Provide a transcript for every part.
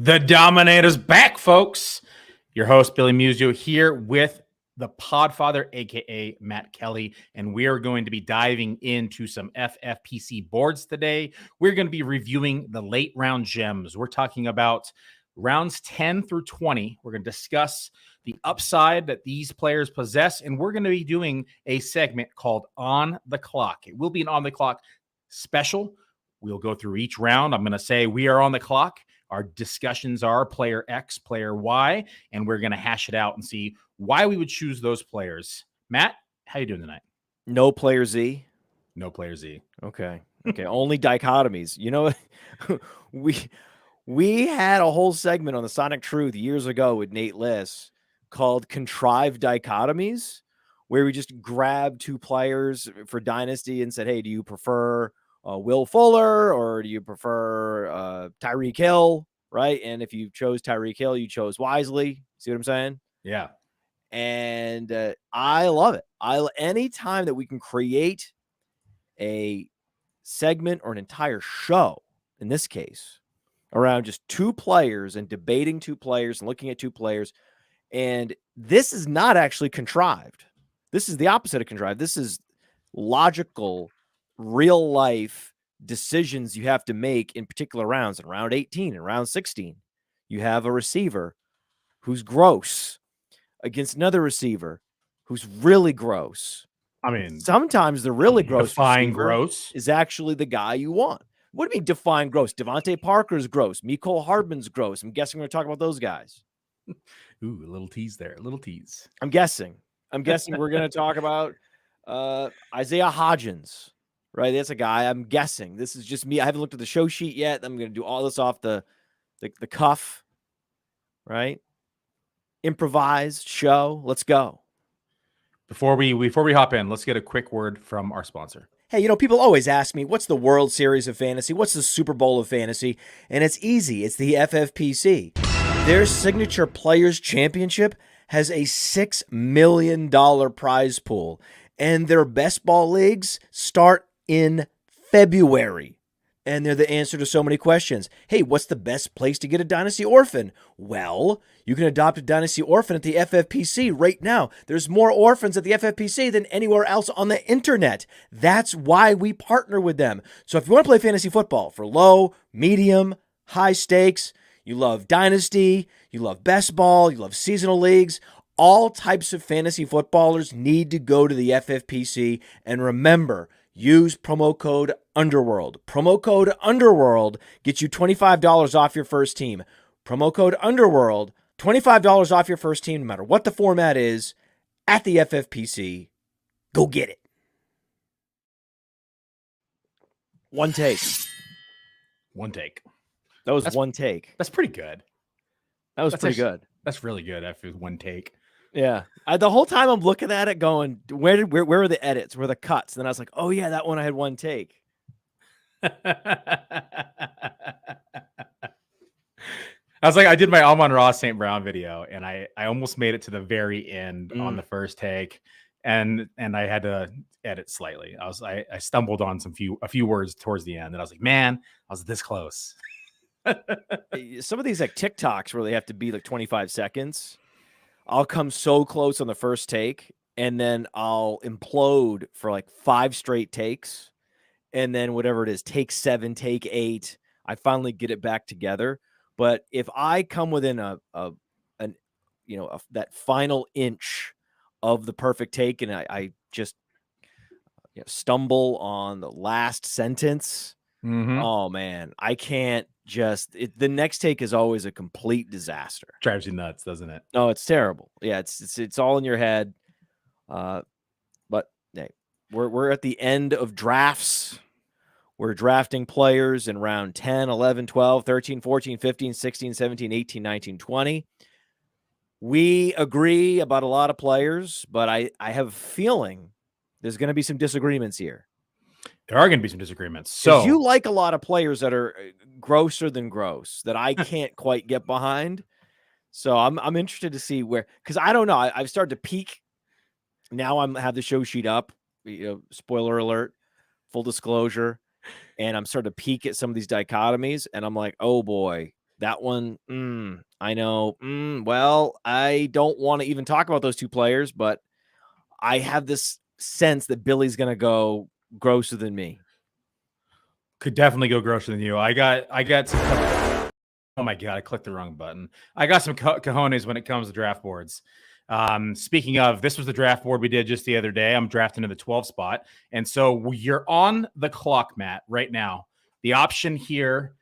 The Dominator's back, folks. Your host, Billy Musio, here with the Podfather, a.k.a. Matt Kelly, and we are going to be diving into some FFPC boards today. We're going to be reviewing the late round gems. We're talking about rounds 10 through 20. We're going to discuss the upside that these players possess, and we're going to be doing a segment called On the Clock. It will be an On the Clock special. We'll go through each round. I'm going to say we are on the clock. Our discussions are player X, player Y, and we're going to hash it out and see why we would choose those players. Matt, how you doing tonight? No player Z? No player Z. Okay. Only dichotomies. You know, we had a whole segment on the Sonic Truth years ago with Nate Liss called Contrived Dichotomies, where we just grabbed two players for Dynasty and said, hey, do you prefer Will Fuller or do you prefer Tyreek Hill, right? And if you chose Tyreek Hill, you chose wisely. See what I'm saying? Yeah. And I love it. Any time that we can create a segment or an entire show, in this case, around just two players and debating two players and looking at two players, and this is not actually contrived. This is the opposite of contrived. This is logical, real life decisions you have to make in particular rounds. In round 18 and round 16, you have a receiver who's gross against another receiver who's really gross. I mean, sometimes the really gross define gross is actually the guy you want. What do you mean define gross? Devontae Parker's gross. Mecole Hardman's gross. I'm guessing we're going to talk about those guys. Ooh, a little tease there. A little tease. I'm guessing we're going to talk about Isiah Hodgins, right? That's a guy. I'm guessing. This is just me. I haven't looked at the show sheet yet. I'm going to do all this off the cuff, right? Improvised show. Let's go. Before we hop in, let's get a quick word from our sponsor. Hey, people always ask me, what's the World Series of Fantasy? What's the Super Bowl of Fantasy? And it's easy. It's the FFPC. Their signature Players Championship has a $6 million prize pool, and their best ball leagues start in February. And they're the answer to so many questions. Hey, what's the best place to get a Dynasty Orphan? Well, you can adopt a Dynasty Orphan at the FFPC right now. There's more orphans at the FFPC than anywhere else on the internet. That's why we partner with them. So if you want to play fantasy football for low, medium, high stakes, you love Dynasty, you love best ball, you love seasonal leagues, all types of fantasy footballers need to go to the FFPC. And remember, use promo code Underworld. Promo code Underworld gets you $25 off your first team. Promo code Underworld, $25 off your first team, no matter what the format is, at the FFPC. Go get it. One take. That's one take. That's pretty good. That's pretty good. That's really good after one take. Yeah. The whole time I'm looking at it going, where are the edits? Where are the cuts? And then I was like, oh, yeah, that one I had one take. I was like, I did my Amon-Ra St. Brown video, and I almost made it to the very end on the first take, and I had to edit slightly. I stumbled on a few words towards the end, and I was like, man, I was this close. Some of these like TikToks where they have to be like 25 seconds. I'll come so close on the first take, and then I'll implode for like 5 straight takes. And then whatever it is, take 7, take 8, I finally get it back together. But if I come within that final inch of the perfect take, and I just stumble on the last sentence, oh man, I can't the next take is always a complete disaster. Drives you nuts, doesn't it? No, it's terrible. Yeah, it's all in your head. But hey, we're at the end of drafts. We're drafting players in round 10, 11, 12, 13, 14, 15, 16, 17, 18, 19, 20. We agree about a lot of players, but I have a feeling there's going to be some disagreements here. There are going to be some disagreements. So you like a lot of players that are grosser than gross that I can't quite get behind. So I'm interested to see where, because I don't know. I've started to peek. Now I have the show sheet up. Spoiler alert, full disclosure, and I'm starting to peek at some of these dichotomies, and I'm like, oh boy, That one, I know. Well, I don't want to even talk about those two players, but I have this sense that Billy's going to go grosser than me. Could definitely go grosser than you. I got some. Oh my God, I clicked the wrong button. I got some cojones when it comes to draft boards. Speaking of, this was the draft board we did just the other day. I'm drafting in the 12 spot. And so you're on the clock, Matt, right now. The option here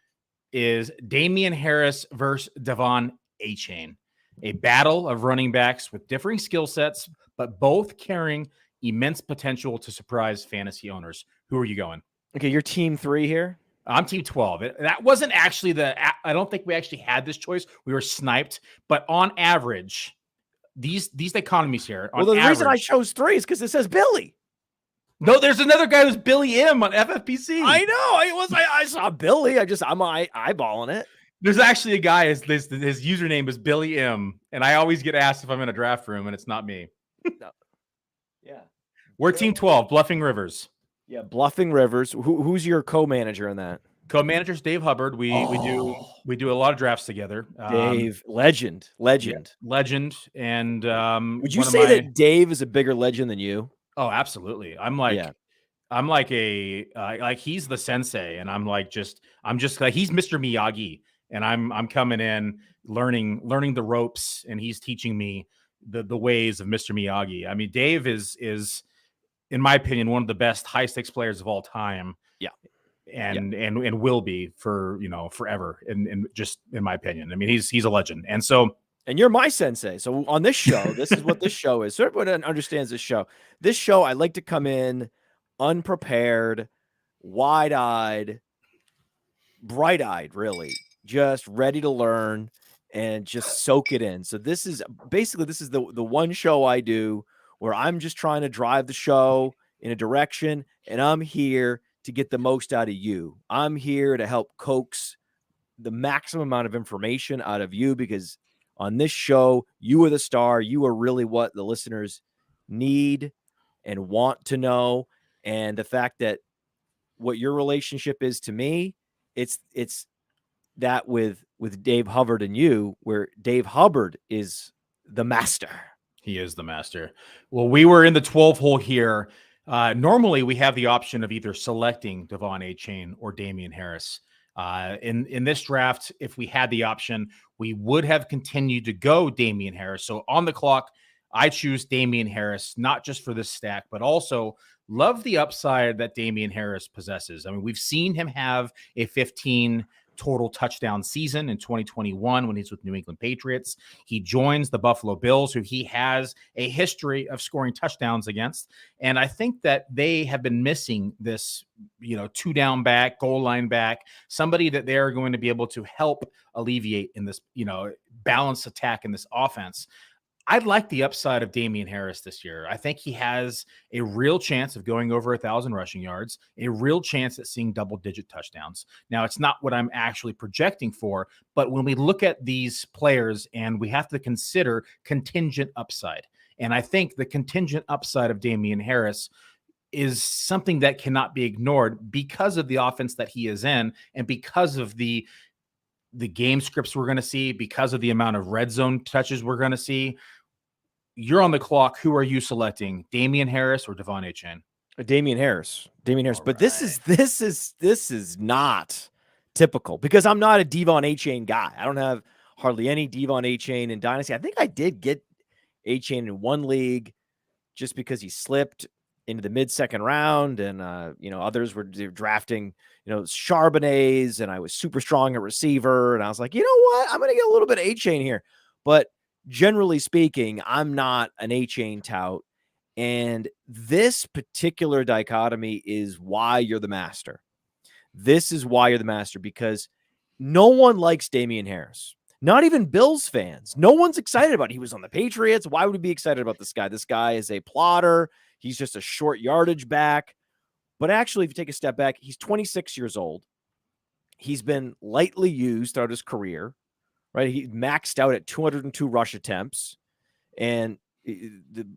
is Damien Harris versus Devon Achane. A battle of running backs with differing skill sets, but both carrying immense potential to surprise fantasy owners. Who are you going? Okay, you're team 3 here. I'm team 12. That wasn't actually I don't think we actually had this choice. We were sniped, but on average, these dichotomies here. Well, the reason I chose 3 is because it says Billy. No, there's another guy who's Billy M on FFPC. I know. I saw Billy. I'm eyeballing it. There's actually a guy. His username is Billy M, and I always get asked if I'm in a draft room, and it's not me. No. Yeah, we're team 12, Bluffing Rivers. Yeah, Bluffing Rivers. Who's your co-manager in that? Co-manager's Dave Hubbard. We do a lot of drafts together. Dave, legend. Yeah, legend. And would you say that Dave is a bigger legend than you? Oh, absolutely. I'm like he's the sensei, and I'm just like he's Mr. Miyagi, and I'm coming in learning the ropes, and he's teaching me the ways of Mr. Miyagi. I mean, Dave is in my opinion one of the best high stakes players of all time. Yeah. And will be for forever, and just in my opinion. I mean, he's a legend. And so, and you're my sensei. So on this show, this is what this show is. So everyone understands this show. This show, I like to come in unprepared, wide-eyed, bright-eyed, really, just ready to learn and just soak it in. So this is the one show I do where I'm just trying to drive the show in a direction, and I'm here to get the most out of you. I'm here to help coax the maximum amount of information out of you, because on this show, you are the star. You are really what the listeners need and want to know. And the fact that what your relationship is to me, it's that with Dave Hubbard and you, where Dave Hubbard is the master. He is the master. Well, we were in the 12 hole here. Normally, we have the option of either selecting Devon Achane or Damien Harris. In this draft, if we had the option, we would have continued to go Damien Harris. So on the clock, I choose Damien Harris, not just for this stack, but also love the upside that Damien Harris possesses. I mean, we've seen him have a 15 total touchdown season in 2021 when he's with New England Patriots. He joins the Buffalo Bills, who he has a history of scoring touchdowns against. And I think that they have been missing this, 2-down back, goal line back, somebody that they're going to be able to help alleviate in this, balanced attack in this offense. I'd like the upside of Damien Harris this year. I think he has a real chance of going over 1,000 rushing yards, a real chance at seeing double-digit touchdowns. Now, it's not what I'm actually projecting for, but when we look at these players, and we have to consider contingent upside, and I think the contingent upside of Damien Harris is something that cannot be ignored because of the offense that he is in, and because of the game scripts we're going to see, because of the amount of red zone touches we're going to see. You're on the clock. Who are you selecting, Damien Harris or Devon Achane? Damien Harris. But right. This is not typical, because I'm not a Devon Achane guy. I don't have hardly any Devon Achane in Dynasty. I think I did get Achane in one league just because he slipped into the mid-second round, and others were drafting Charbonnets, and I was super strong at receiver, and I was like, you know what, I'm gonna get a little bit of Achane here. But generally speaking, I'm not an Achane tout, and this particular dichotomy is why you're the master. This is why you're the master, because no one likes Damien Harris. Not even Bills fans. No one's excited about it. He was on the Patriots. Why would we be excited about this guy? This guy is a plotter. He's just a short yardage back. But actually, if you take a step back, he's 26 years old. He's been lightly used throughout his career, right? He maxed out at 202 rush attempts. And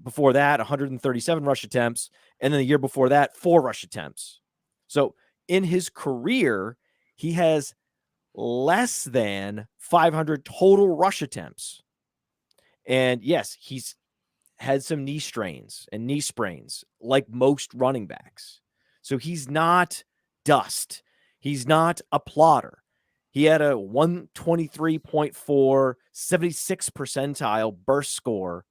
before that, 137 rush attempts. And then the year before that, 4 rush attempts. So in his career, he has less than 500 total rush attempts. And yes, he's had some knee strains and knee sprains like most running backs. So he's not dust. He's not a plotter. He had a 123.4, 76 percentile burst score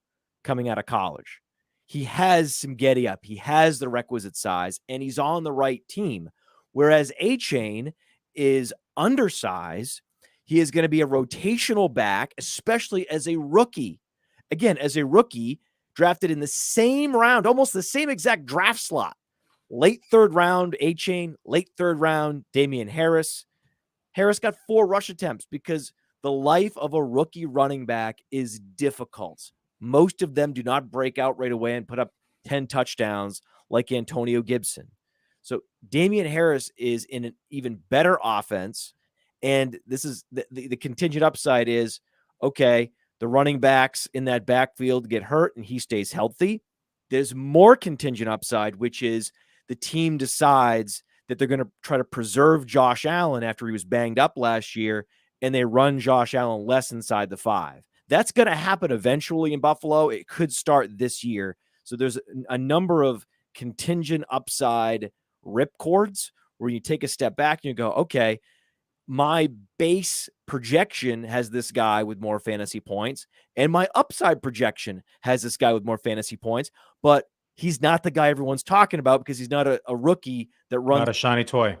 coming out of college. He has some getty up. He has the requisite size, and he's on the right team. Whereas Achane is undersized. He is going to be a rotational back, especially as a rookie. Again, as a rookie, drafted in the same round, almost the same exact draft slot. Late third round, Achane. Late third round, Damien Harris. Harris got 4 rush attempts because the life of a rookie running back is difficult. Most of them do not break out right away and put up 10 touchdowns like Antonio Gibson. So Damien Harris is in an even better offense. And this is the contingent upside is, okay, the running backs in that backfield get hurt and he stays healthy. There's more contingent upside, which is the team decides that they're going to try to preserve Josh Allen after he was banged up last year, and they run Josh Allen less inside the 5. That's going to happen eventually in Buffalo. It could start this year. So there's a number of contingent upside ripcords where you take a step back and you go, okay, my base projection has this guy with more fantasy points, and my upside projection has this guy with more fantasy points, but he's not the guy everyone's talking about because he's not a rookie that runs. Not a shiny toy.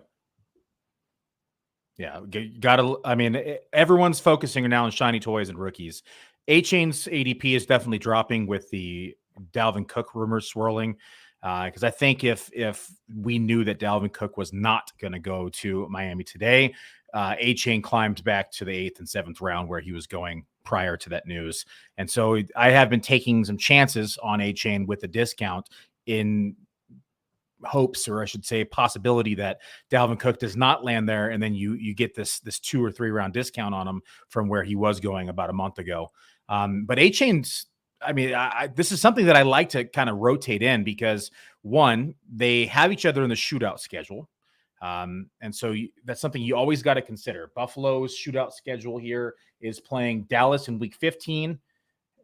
Yeah, gotta. I mean, everyone's focusing now on shiny toys and rookies. Achane's ADP is definitely dropping with the Dalvin Cook rumors swirling. Because I think if we knew that Dalvin Cook was not going to go to Miami today, Achane climbed back to the 8th and 7th round where he was going prior to that news. And so I have been taking some chances on Achane with a discount in hopes, or I should say possibility, that Dalvin Cook does not land there. And then you get this 2 or 3 round discount on him from where he was going about a month ago. But Achane's, I mean, this is something that I like to kind of rotate in because, one, they have each other in the shootout schedule. And so that's something you always got to consider. Buffalo's shootout schedule here is playing Dallas in week 15.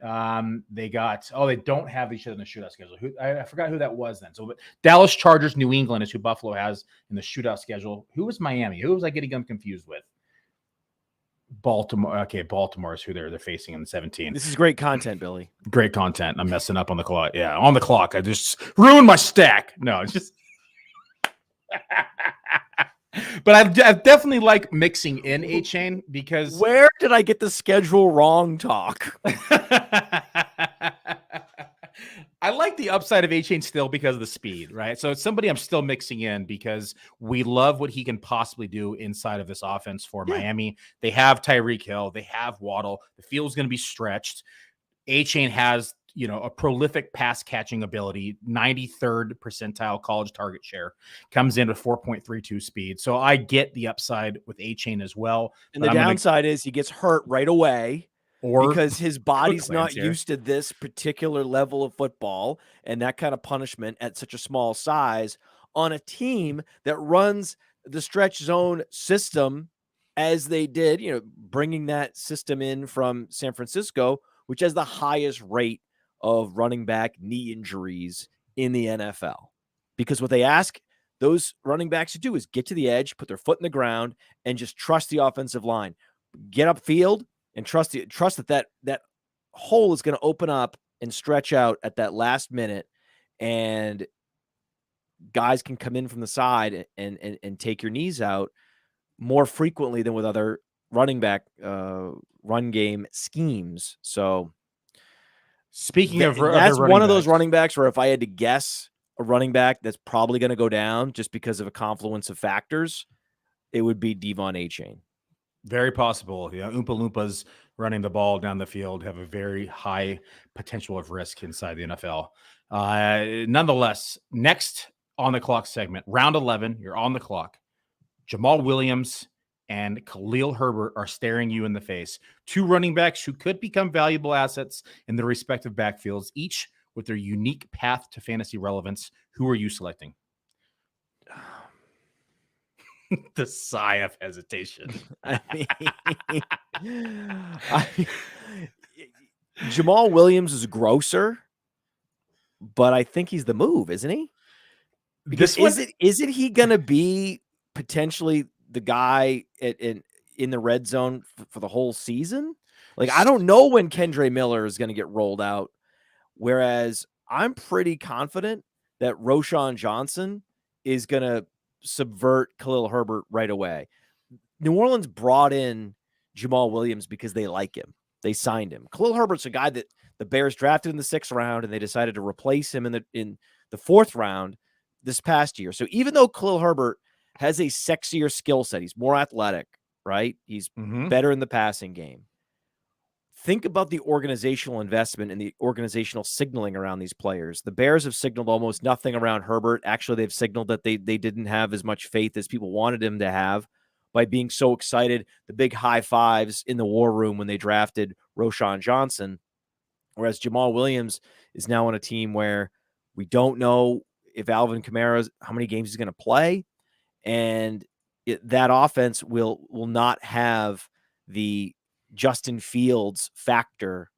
They don't have each other in the shootout schedule. I forgot who that was then. So Dallas, Chargers, New England is who Buffalo has in the shootout schedule. Who was Miami? Who was I getting them confused with? Baltimore. Okay, Baltimore is who they're facing in the 17. This is great content, Billy. Great content. I'm messing up on the clock. Yeah, on the clock. I just ruined my stack. No, it's just. But I've definitely like mixing in Achane because. Where did I get the schedule wrong talk? I like the upside of Achane still because of the speed, right? So it's somebody I'm still mixing in because we love what he can possibly do inside of this offense for Miami. They have Tyreek Hill. They have Waddle. The field's going to be stretched. Achane has, a prolific pass catching ability, 93rd percentile college target share, comes in with 4.32 speed. So I get the upside with Achane as well. And the downside is he gets hurt right away. Because his body's not used to this particular level of football and that kind of punishment at such a small size on a team that runs the stretch zone system as they did, bringing that system in from San Francisco, which has the highest rate of running back knee injuries in the NFL. Because what they ask those running backs to do is get to the edge, put their foot in the ground, and just trust the offensive line. Get upfield. And trust that hole is going to open up and stretch out at that last minute, and guys can come in from the side and take your knees out more frequently than with other running back run game schemes. So, speaking of, that's one of those running backs where if I had to guess a running back that's probably going to go down just because of a confluence of factors, it would be Devon Achane. Very possible. Oompa Loompas running the ball down the field have a very high potential of risk inside the NFL. Nonetheless, next on the clock segment, round 11, you're on the clock. Jamaal Williams and Khalil Herbert are staring you in the face. 2 running backs who could become valuable assets in their respective backfields, each with their unique path to fantasy relevance. Who are you selecting? The sigh of hesitation. I mean, Jamaal Williams is grosser, but I think he's the move, isn't he? Because isn't he going to be potentially the guy in the red zone for the whole season? Like, I don't know when Kendre Miller is going to get rolled out, whereas I'm pretty confident that Roschon Johnson is going to subvert Khalil Herbert right away. New Orleans brought in Jamaal Williams because they like him. They signed him. Khalil Herbert's a guy that the Bears drafted in the 6th round, and they decided to replace him in the 4th round this past year. So even though Khalil Herbert has a sexier skill set, he's more athletic, right? He's better in the passing game. Think about the organizational investment and the organizational signaling around these players. The Bears have signaled almost nothing around Herbert. Actually, they've signaled that they didn't have as much faith as people wanted him to have by being so excited. The big high fives in the war room when they drafted Roschon Johnson. Whereas Jamaal Williams is now on a team where we don't know if Alvin Kamara's how many games he's going to play, and that offense will not have the Justin Fields factor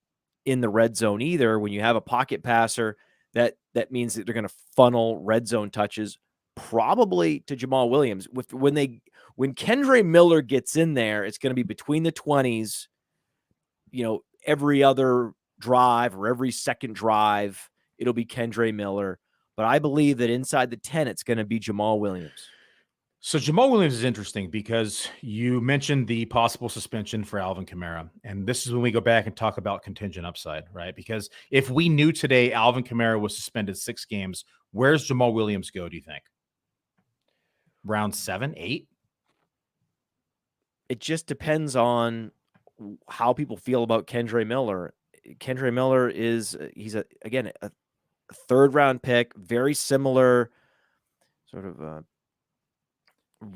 in the red zone either. When you have a pocket passer, that means that they're going to funnel red zone touches probably to Jamaal Williams. When Kendre Miller gets in there, it's going to be between the 20s, every other drive or every second drive, it'll be Kendre Miller. But I believe that inside the 10, it's going to be Jamaal Williams. So Jamaal Williams is interesting because you mentioned the possible suspension for Alvin Kamara. And this is when we go back and talk about contingent upside, right? Because if we knew today Alvin Kamara was suspended 6 games, where's Jamaal Williams go, do you think? Round 7, 8? It just depends on how people feel about Kendre Miller. Kendre Miller he's a 3rd round pick, very similar sort of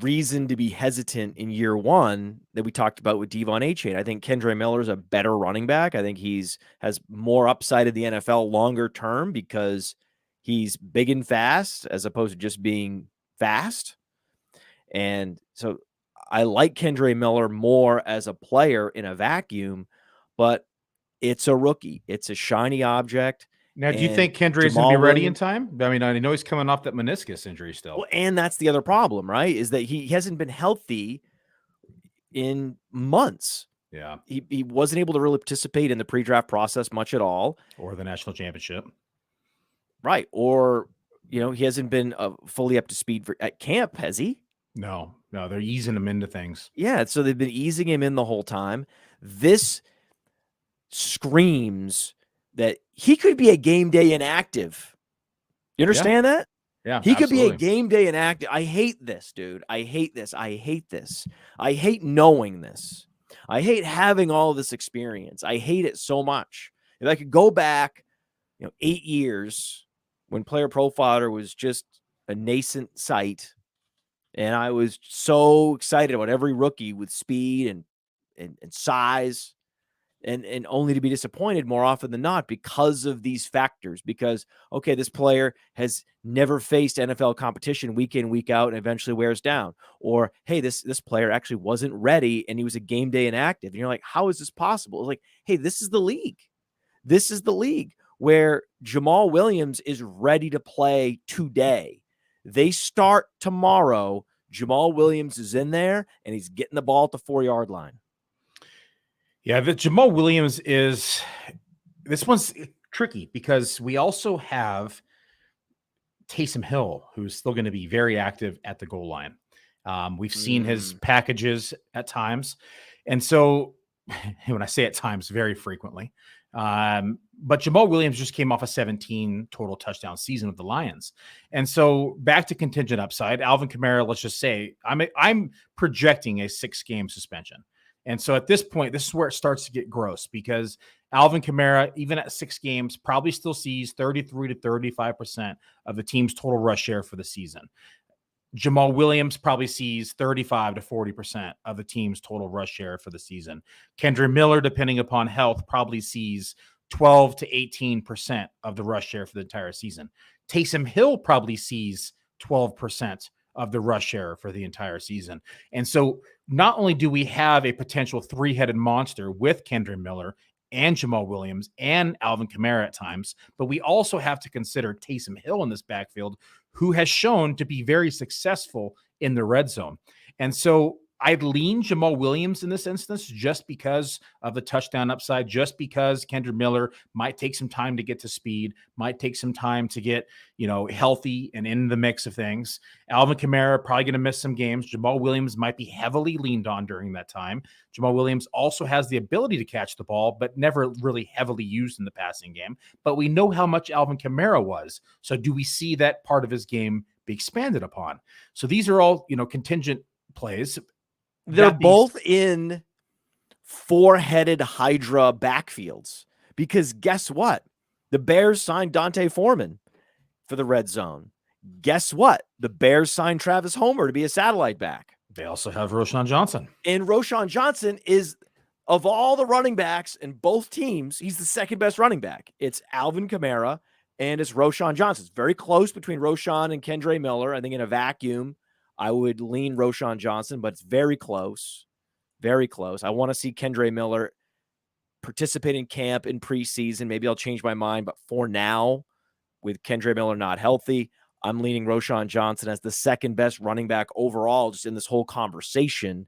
reason to be hesitant in year 1 that we talked about with Devon Achane. I think Kendre Miller is a better running back. I think has more upside in the NFL longer term because he's big and fast as opposed to just being fast. And so I like Kendre Miller more as a player in a vacuum, but it's a rookie. It's a shiny object. Now, do you think Kendre is going to be ready in time? I mean, I know he's coming off that meniscus injury still. Well, and that's the other problem, right? Is that he hasn't been healthy in months. Yeah. He wasn't able to really participate in the pre-draft process much at all. Or the national championship. Right. Or, he hasn't been fully up to speed at camp, has he? No, they're easing him into things. Yeah, so they've been easing him in the whole time. This screams that he could be a game day inactive. You understand that? Yeah, he could be a game day inactive. I hate this, dude. I hate this. I hate this. I hate knowing this. I hate having all this experience. I hate it so much. If I could go back, 8 years when Player Profiler was just a nascent site, and I was so excited about every rookie with speed and size, and only to be disappointed more often than not because of these factors. Because, okay, this player has never faced NFL competition week in, week out, and eventually wears down. Or, hey, this player actually wasn't ready and he was a game day inactive. And you're like, how is this possible? It's like, hey, this is the league. This is the league where Jamaal Williams is ready to play today. They start tomorrow. Jamaal Williams is in there and he's getting the ball at the 4-yard line. Yeah, the Jamaal Williams this one's tricky because we also have Taysom Hill, who's still going to be very active at the goal line. We've seen his packages at times. And so when I say at times, very frequently, but Jamaal Williams just came off a 17 total touchdown season with the Lions. And so back to contingent upside, Alvin Kamara, let's just say I'm projecting a 6-game suspension. And so at this point, this is where it starts to get gross because Alvin Kamara, even at 6 games, probably still sees 33 to 35% of the team's total rush share for the season. Jamaal Williams probably sees 35 to 40% of the team's total rush share for the season. Kendre Miller, depending upon health, probably sees 12 to 18% of the rush share for the entire season. Taysom Hill probably sees 12% of the rush share for the entire season. And so not only do we have a potential three-headed monster with Kendre Miller and Jamaal Williams and Alvin Kamara at times, but we also have to consider Taysom Hill in this backfield, who has shown to be very successful in the red zone. And so I'd lean Jamaal Williams in this instance just because of the touchdown upside, just because Kendre Miller might take some time to get to speed, might take some time to get, healthy and in the mix of things. Alvin Kamara probably going to miss some games. Jamaal Williams might be heavily leaned on during that time. Jamaal Williams also has the ability to catch the ball, but never really heavily used in the passing game. But we know how much Alvin Kamara was. So do we see that part of his game be expanded upon? So these are all, contingent plays. They're both in four-headed Hydra backfields because guess what? The Bears signed D'Onta Foreman for the red zone. Guess what? The Bears signed Travis Homer to be a satellite back. They also have Roschon Johnson. And Roschon Johnson is, of all the running backs in both teams, he's the second best running back. It's Alvin Kamara and it's Roschon Johnson. It's very close between Roschon and Kendre Miller. I think in a vacuum, I would lean Roschon Johnson, but it's very close. Very close. I want to see Kendre Miller participate in camp in preseason. Maybe I'll change my mind, but for now, with Kendre Miller not healthy, I'm leaning Roschon Johnson as the second best running back overall just in this whole conversation.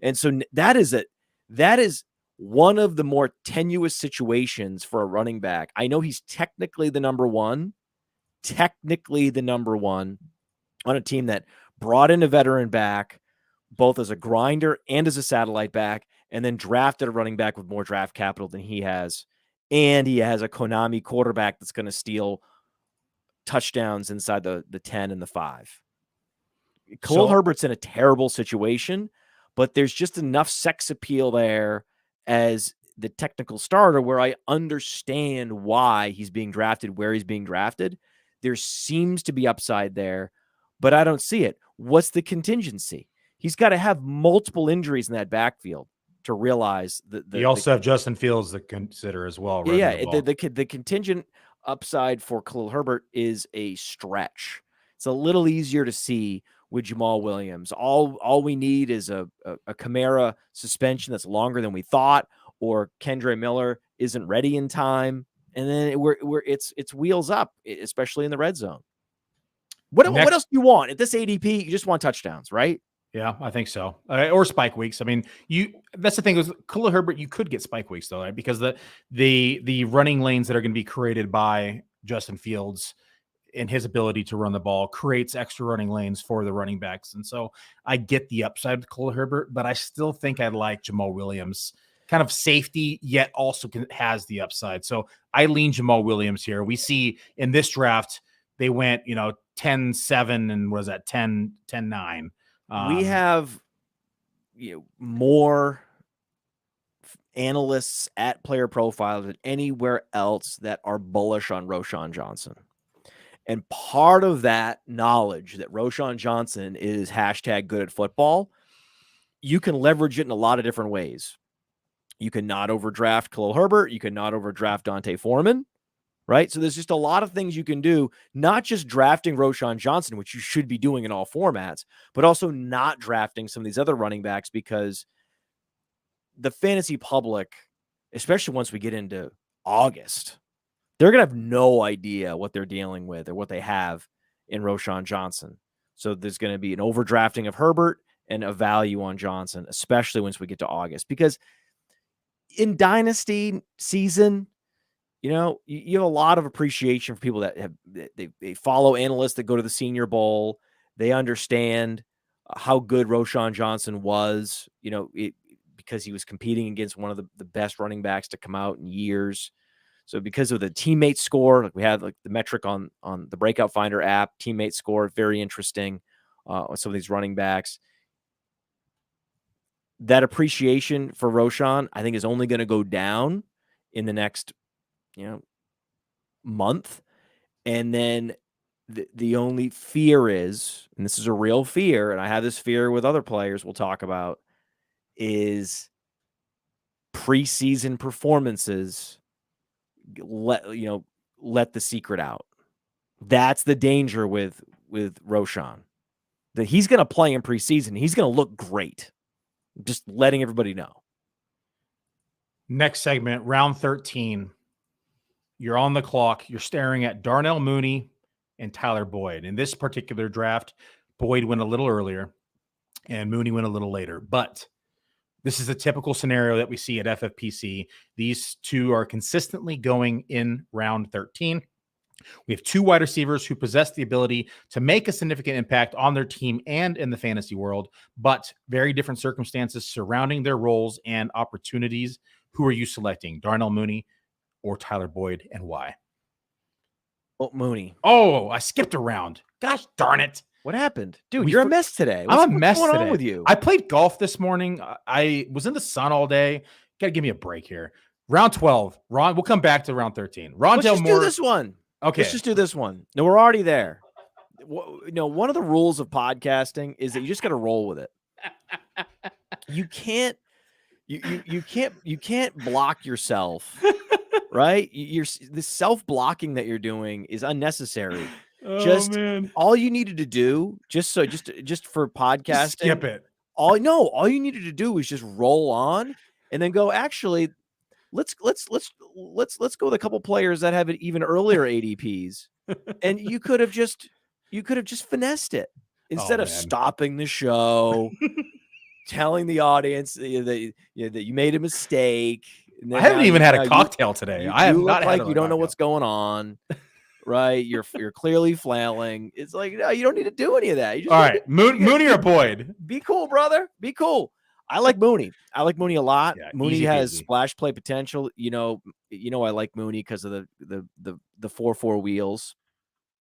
And so that is one of the more tenuous situations for a running back. I know he's technically the number one on a team that brought in a veteran back, both as a grinder and as a satellite back, and then drafted a running back with more draft capital than he has. And he has a Konami quarterback that's going to steal touchdowns inside the 10 and the 5. Khalil Herbert's in a terrible situation, but there's just enough sex appeal there as the technical starter where I understand why he's being drafted where he's being drafted. There seems to be upside there, but I don't see it. What's the contingency? He's got to have multiple injuries in that backfield to realize that. You also have Justin Fields to consider as well. Yeah, the contingent upside for Khalil Herbert is a stretch. It's a little easier to see with Jamaal Williams. All we need is a Kamara suspension that's longer than we thought, or Kendre Miller isn't ready in time, and then it's wheels up, especially in the red zone. What else do you want at this ADP? You just want touchdowns, right? Yeah, I think so. Or spike weeks. I mean, that's the thing with Khalil Herbert. You could get spike weeks though, right? Because the running lanes that are going to be created by Justin Fields and his ability to run the ball creates extra running lanes for the running backs. And so I get the upside with Khalil Herbert, but I still think I like Jamaal Williams, kind of safety, yet also has the upside. So I lean Jamaal Williams here. We see in this draft, they went, 10-7 and was that 10-9. We have more analysts at Player Profile than anywhere else that are bullish on Roschon Johnson. And part of that knowledge that Roschon Johnson is hashtag good at football, you can leverage it in a lot of different ways. You can not overdraft Khalil Herbert. You can not overdraft D'Onta Foreman. Right? So there's just a lot of things you can do, not just drafting Roschon Johnson, which you should be doing in all formats, but also not drafting some of these other running backs because the fantasy public, especially once we get into August, they're going to have no idea what they're dealing with or what they have in Roschon Johnson. So there's going to be an overdrafting of Herbert and a value on Johnson, especially once we get to August, because in dynasty season, you have a lot of appreciation for people that they follow analysts that go to the Senior Bowl. They understand how good Roschon Johnson was, because he was competing against one of the best running backs to come out in years. So because of the teammate score, like we had like the metric on the Breakout Finder app, teammate score, very interesting on some of these running backs. That appreciation for Roschon, I think, is only going to go down in the next month. And then the only fear is, and this is a real fear, and I have this fear with other players we'll talk about, is preseason performances let the secret out. That's the danger with Roschon. that he's going to play in preseason. He's going to look great. Just letting everybody know. Next segment, round 13. You're on the clock. You're staring at Darnell Mooney and Tyler Boyd. In this particular draft, Boyd went a little earlier and Mooney went a little later. But this is a typical scenario that we see at FFPC. These two are consistently going in round 13. We have two wide receivers who possess the ability to make a significant impact on their team and in the fantasy world, but very different circumstances surrounding their roles and opportunities. Who are you selecting, Darnell Mooney or Tyler Boyd, and why? Oh, Mooney. Oh, I skipped a round. Gosh darn it. What happened? Dude, you're a mess today. I'm a mess what's going today. on with you? I played golf this morning. I was in the sun all day. Got to give me a break here. Round 12. Ron, we'll come back to round 13. Let's just do this one. Okay. Let's just do this one. No, we're already there. One of the rules of podcasting is that you just got to roll with it. You can't block yourself, right? The self-blocking that you're doing is unnecessary. Man. All you needed to do, just for podcasting, skip it. All you needed to do was just roll on and then go, actually, let's go with a couple players that have even earlier ADPs. And you could have just finessed it instead of stopping the show, telling the audience that you made a mistake. I haven't even had a cocktail today. I have not had you don't know what's going on. Right, you're clearly flailing. It's like, no, you don't need to do any of that. All right, Mooney or Boyd? Be cool, brother. Be cool. I like Mooney. I like Mooney a lot. Yeah, Mooney has splash play potential. I like Mooney because of the 4-4 wheels,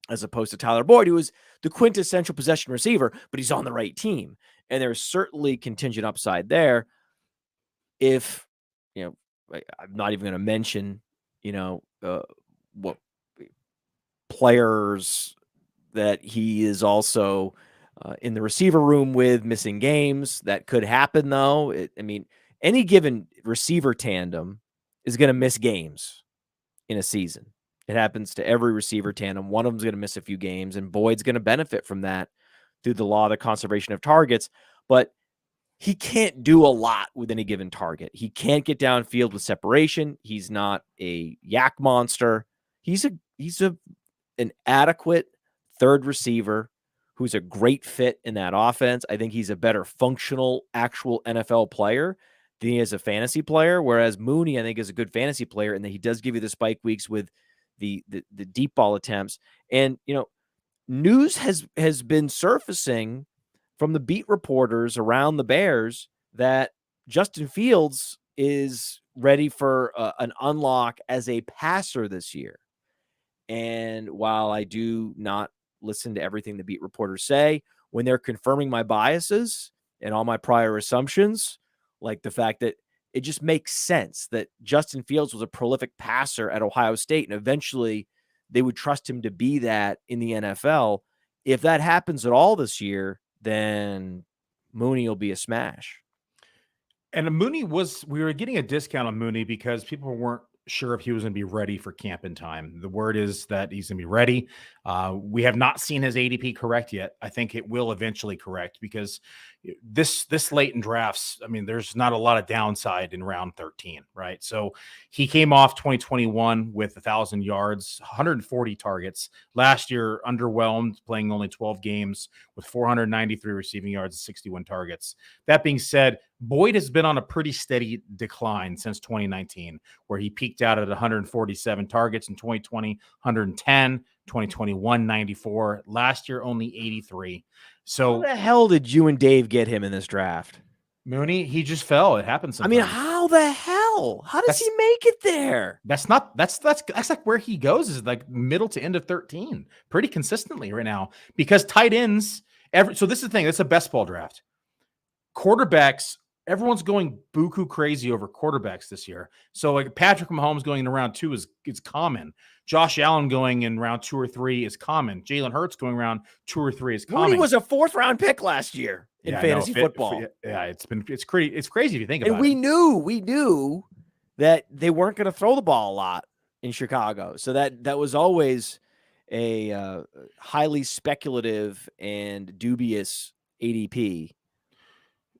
as opposed to Tyler Boyd, who is the quintessential possession receiver, but he's on the right team, and there's certainly contingent upside there. If I'm not even going to mention, what players that he is also in the receiver room with, missing games. That could happen, though. Any given receiver tandem is going to miss games in a season. It happens to every receiver tandem. One of them is going to miss a few games, and Boyd's going to benefit from that through the law of the conservation of targets. But he can't do a lot with any given target. He can't get downfield with separation. He's not a yak monster. He's an adequate third receiver who's a great fit in that offense. I think he's a better functional, actual NFL player than he is a fantasy player, whereas Mooney, I think, is a good fantasy player, and that he does give you the spike weeks with the deep ball attempts. And, news has been surfacing from the beat reporters around the Bears that Justin Fields is ready for an unlock as a passer this year. And while I do not listen to everything the beat reporters say, when they're confirming my biases and all my prior assumptions, like the fact that it just makes sense that Justin Fields was a prolific passer at Ohio State, and eventually they would trust him to be that in the NFL. If that happens at all this year, then Mooney will be a smash. And we were getting a discount on Mooney because people weren't sure if he was going to be ready for camp in time. The word is that he's going to be ready. We have not seen his ADP correct yet. I think it will eventually correct because this late in drafts, there's not a lot of downside in round 13, right? So he came off 2021 with 1,000 yards, 140 targets. Last year, underwhelmed, playing only 12 games with 493 receiving yards and 61 targets. That being said, Boyd has been on a pretty steady decline since 2019, where he peaked out at 147 targets in 2020, 110, 2021, 94. Last year, only 83. So how the hell did you and Dave get him in this draft? Mooney, he just fell. It happens sometimes. How the hell? How does he make it there? That's like where he goes, is like middle to end of 13 pretty consistently right now, because tight ends so this is the thing, it's a best ball draft. Quarterbacks, everyone's going buku crazy over quarterbacks this year. So like Patrick Mahomes going in round 2 is common. Josh Allen going in round 2 or 3 is common. Jalen Hurts going around 2 or 3 is common. Mooney was a 4th round pick last year in fantasy football. It's crazy if you think about it. And we knew that they weren't going to throw the ball a lot in Chicago. So that was always a highly speculative and dubious ADP.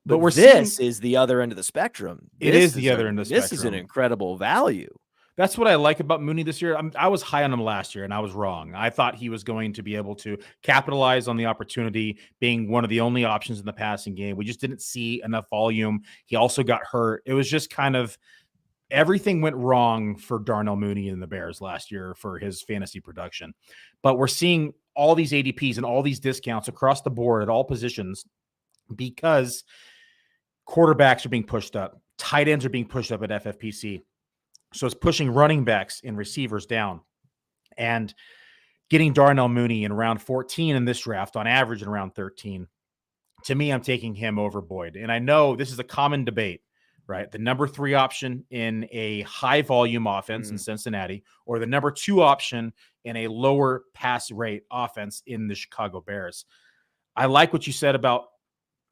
But we're this seeing is the other end of the spectrum. it is the other end of the This is an spectrum. incredible value. That's what I like about Mooney this year. I was high on him last year, and I was wrong. I thought he was going to be able to capitalize on the opportunity, being one of the only options in the passing game. We just didn't see enough volume. He also got hurt. It was just kind of everything went wrong for Darnell Mooney and the Bears last year for his fantasy production. But we're seeing all these ADPs and all these discounts across the board at all positions because quarterbacks are being pushed up. Tight ends are being pushed up at FFPC. So it's pushing running backs and receivers down. And getting Darnell Mooney in round 14 in this draft, on average in round 13, to me, I'm taking him over Boyd. And I know this is a common debate, right? The number 3 option in a high volume offense in Cincinnati, or the number 2 option in a lower pass rate offense in the Chicago Bears. I like what you said about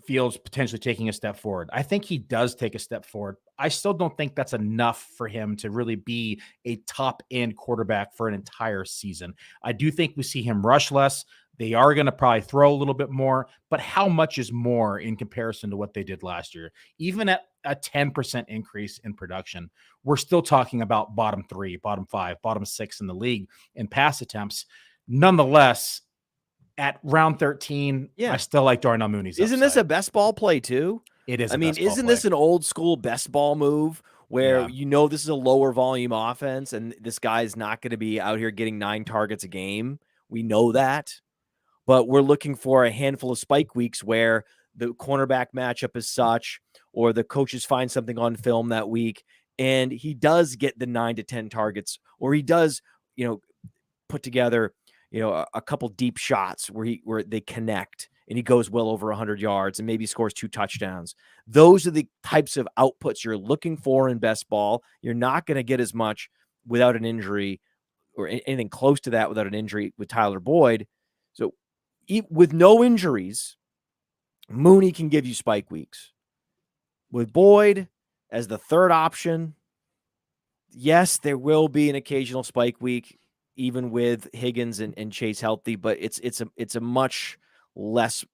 Fields potentially taking a step forward. I think he does take a step forward. I still don't think that's enough for him to really be a top end quarterback for an entire season. I do think we see him rush less. They are going to probably throw a little bit more, but how much is more in comparison to what they did last year? Even at a 10% increase in production, we're still talking about bottom 3, bottom 5, bottom 6 in the league in pass attempts. Nonetheless, at round 13, I still like Darnell Mooney's Isn't upside. this a best ball play too? It is. I mean, isn't this an old school best ball move where this is a lower volume offense and this guy's not going to be out here getting 9 targets a game? We know that. But we're looking for a handful of spike weeks where the cornerback matchup is such, or the coaches find something on film that week, and he does get the 9 to 10 targets, or he does, put together a couple deep shots where they connect and he goes well over 100 yards and maybe scores 2 touchdowns. Those are the types of outputs you're looking for in best ball. You're not going to get as much without an injury or anything close to that without an injury with Tyler Boyd. So with no injuries, Mooney can give you spike weeks. With Boyd as the third option, yes, there will be an occasional spike week, even with Higgins and Chase healthy, but it's a much less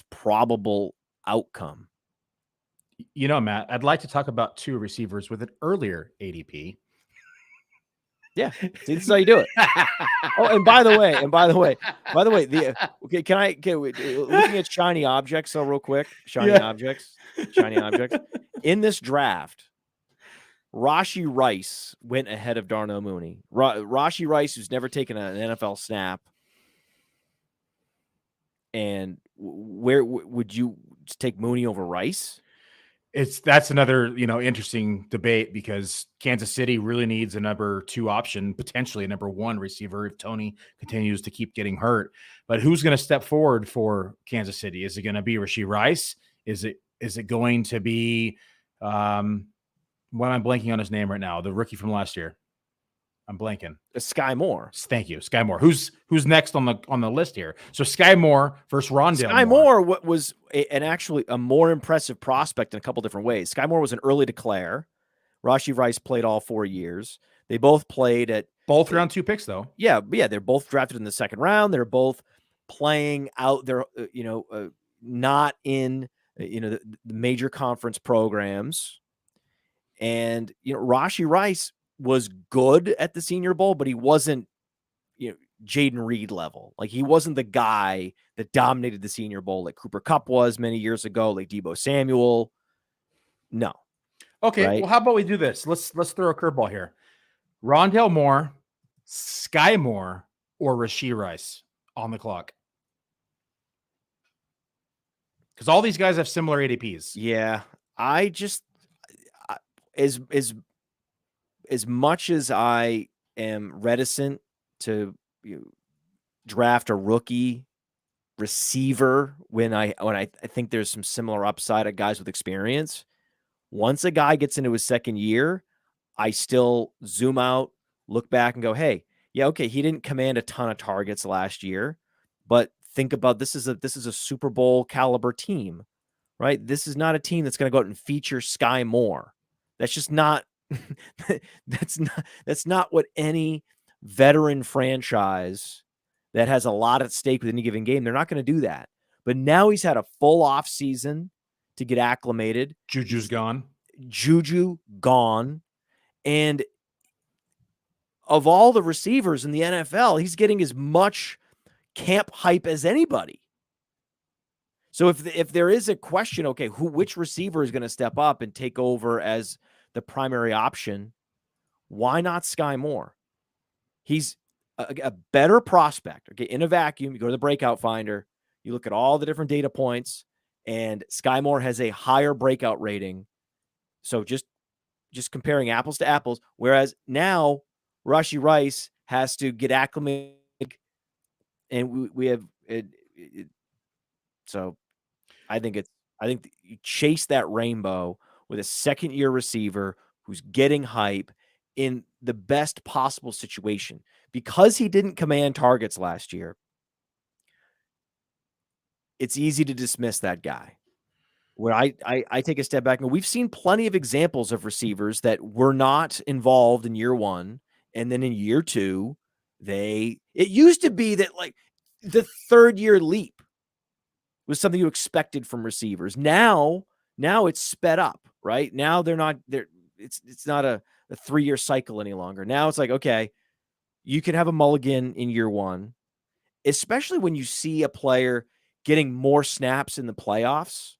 probable outcome. Matt, I'd like to talk about 2 receivers with an earlier ADP. Yeah, see, this is how you do it. Oh, and by the way, looking at shiny objects, real quick, shiny objects. In this draft, Rashee Rice went ahead of Darnell Mooney. Rashee Rice, who's never taken an NFL snap. And where would you take Mooney over Rice? That's another, interesting debate because Kansas City really needs a number 2 option, potentially a number 1 receiver if Tony continues to keep getting hurt. But who's going to step forward for Kansas City? Is it going to be Rashee Rice? Is it going to be what am I blanking on his name right now? The rookie from last year. I'm blanking. Sky Moore. Thank you, Sky Moore. Who's next on the list here? So Sky Moore versus Rondale. Sky Moore was actually a more impressive prospect in a couple different ways. Sky Moore was an early declare. Rashee Rice played all 4 years. They both played at both round 2 picks though. Yeah. They're both drafted in the second round. They're both playing out there, not in the major conference programs. And Rashee Rice was good at the Senior Bowl, but he wasn't, Jaden Reed level. Like he wasn't the guy that dominated the Senior Bowl like Cooper Kupp was many years ago, like Deebo Samuel. No. Okay. Right? Well, how about we do this? Let's throw a curveball here. Rondale Moore, Sky Moore, or Rashee Rice on the clock. Because all these guys have similar ADPs. Yeah. I just as much as I am reticent to draft a rookie receiver when I think there's some similar upside of guys with experience, once a guy gets into his second year, I still zoom out, look back and go, hey, yeah, okay, he didn't command a ton of targets last year, but think about this is a Super Bowl caliber team, right? This is not a team that's going to go out and feature Sky Moore. That's just not that's not what any veteran franchise that has a lot at stake with any given game. They're not going to do that. But now he's had a full off season to get acclimated. Juju's gone. Juju gone. And of all the receivers in the NFL, he's getting as much camp hype as anybody. So if there is a question, okay, which receiver is going to step up and take over as the primary option, why not Sky Moore? He's a better prospect. Okay, in a vacuum, you go to the breakout finder, you look at all the different data points, and Sky Moore has a higher breakout rating. So just comparing apples to apples, whereas now Rashee Rice has to get acclimated, and we have it. So I think you chase that rainbow with a second-year receiver who's getting hype in the best possible situation. Because he didn't command targets last year, it's easy to dismiss that guy. Where I take a step back, and we've seen plenty of examples of receivers that were not involved in year one, and then in year two, it used to be that like the third-year leap was something you expected from receivers. Now it's sped up, right? Now it's not a 3-year cycle any longer. Now it's like, okay, you can have a mulligan in year one, especially when you see a player getting more snaps in the playoffs.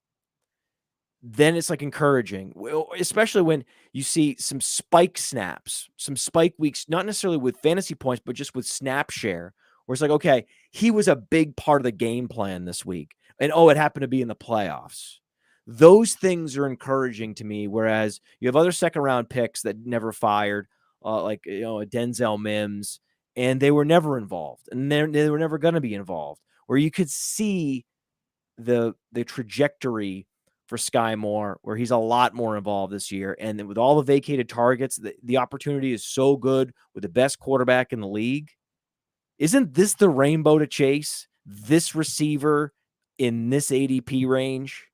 Then it's like encouraging, especially when you see some spike snaps, some spike weeks, not necessarily with fantasy points, but just with snap share, where it's like, okay, he was a big part of the game plan this week. And it happened to be in the playoffs. Those things are encouraging to me. Whereas you have other second round picks that never fired, like a Denzel Mims, and they were never involved, and they were never going to be involved. Where you could see the trajectory for Sky Moore, where he's a lot more involved this year, and then with all the vacated targets, the opportunity is so good with the best quarterback in the league. Isn't this the rainbow to chase? This receiver in this ADP range?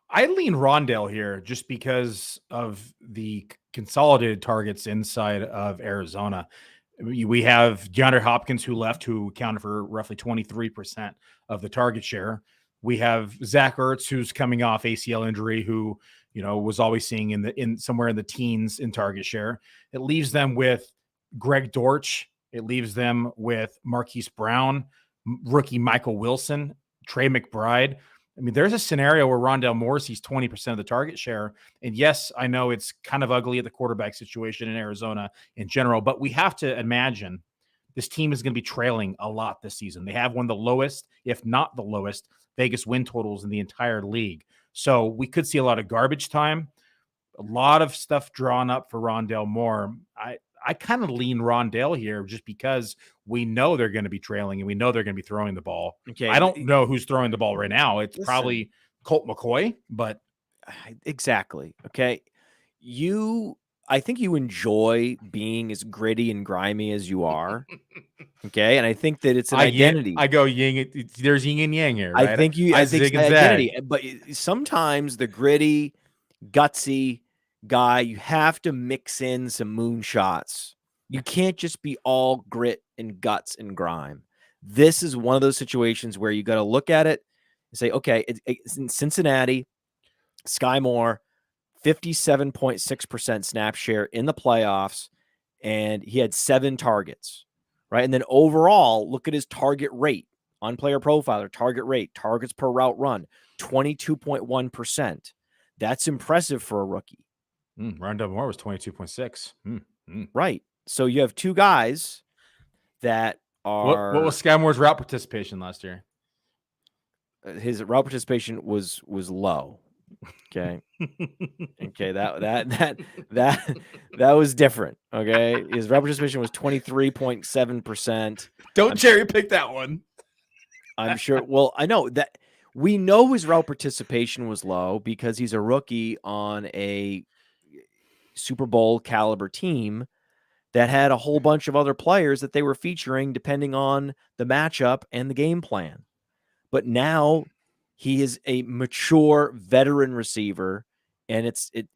I lean Rondale here just because of the consolidated targets inside of Arizona. We have DeAndre Hopkins who left, who accounted for roughly 23% of the target share. We have Zach Ertz, who's coming off ACL injury, who was always seeing in somewhere in the teens in target share. It leaves them with Greg Dortch. It leaves them with Marquise Brown, rookie Michael Wilson, Trey McBride. I mean, there's a scenario where Rondale Moore sees 20% of the target share. And yes, I know it's kind of ugly at the quarterback situation in Arizona in general, but we have to imagine this team is going to be trailing a lot this season. They have one of the lowest, if not the lowest, Vegas win totals in the entire league. So we could see a lot of garbage time, a lot of stuff drawn up for Rondale Moore. I kind of lean Rondale here just because we know they're going to be trailing and we know they're going to be throwing the ball. Okay. I don't know who's throwing the ball right now. It's probably Colt McCoy, but exactly. Okay. I think you enjoy being as gritty and grimy as you are. Okay. And I think that it's an identity. I go yin. There's yin and yang here. Right? I think it's an identity. But sometimes the gritty, gutsy guy, you have to mix in some moonshots. You can't just be all grit and guts and grime. This is one of those situations where you got to look at it and say, okay, it's in Cincinnati, Sky Moore, 57.6% snap share in the playoffs, and he had 7 targets, right? And then overall, look at his target rate on Player Profiler, target rate, targets per route run, 22.1%. That's impressive for a rookie. Rondale Moore was 22.6. Right. So you have two guys that are. What was Sky Moore's route participation last year? His route participation was low. Okay. Okay. That was different. Okay. His route participation was 23.7%. Don't cherry pick that one. I'm sure. Well, I know that we know his route participation was low because he's a rookie on a Super Bowl caliber team that had a whole bunch of other players that they were featuring depending on the matchup and the game plan. But now he is a mature veteran receiver And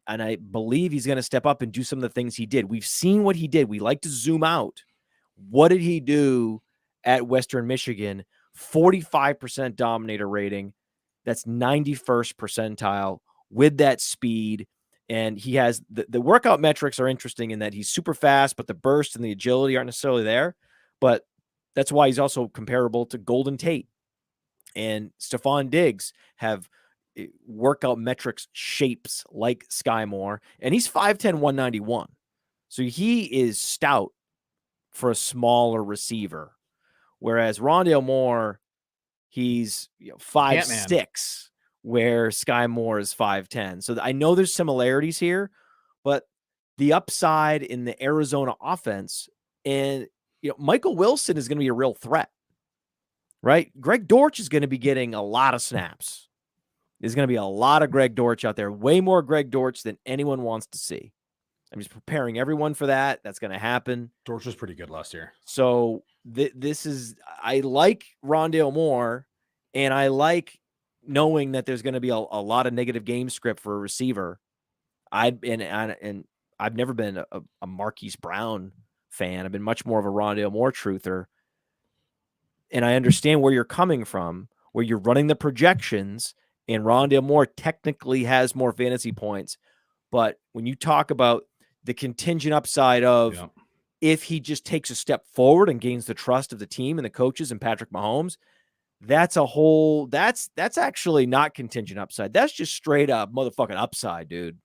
and I believe he's going to step up and do some of the things he did. We've seen what he did. We like to zoom out. What did he do at Western Michigan? 45% dominator rating. That's 91st percentile with that speed. And he has the workout metrics are interesting in that he's super fast, but the burst and the agility aren't necessarily there. But that's why he's also comparable to Golden Tate and Stephon Diggs have workout metrics shapes like Sky Moore. And he's 5'10", 191. So he is stout for a smaller receiver. Whereas Rondale Moore, he's 5'6", where Sky Moore is 5'10". So I know there's similarities here, but the upside in the Arizona offense, and Michael Wilson is going to be a real threat, right? Greg Dortch is going to be getting a lot of snaps. There's going to be a lot of Greg Dortch out there, way more Greg Dortch than anyone wants to see. I'm just preparing everyone for that. That's going to happen. Dortch was pretty good last year. So I like Rondale Moore, and I like knowing that there's going to be a lot of negative game script for a receiver. I've never been a Marquise Brown fan. I've been much more of a Rondale Moore truther. And I understand where you're coming from, where you're running the projections, and Rondale Moore technically has more fantasy points. But when you talk about the contingent upside of if he just takes a step forward and gains the trust of the team and the coaches and Patrick Mahomes, that's actually not contingent upside. That's just straight up motherfucking upside, dude.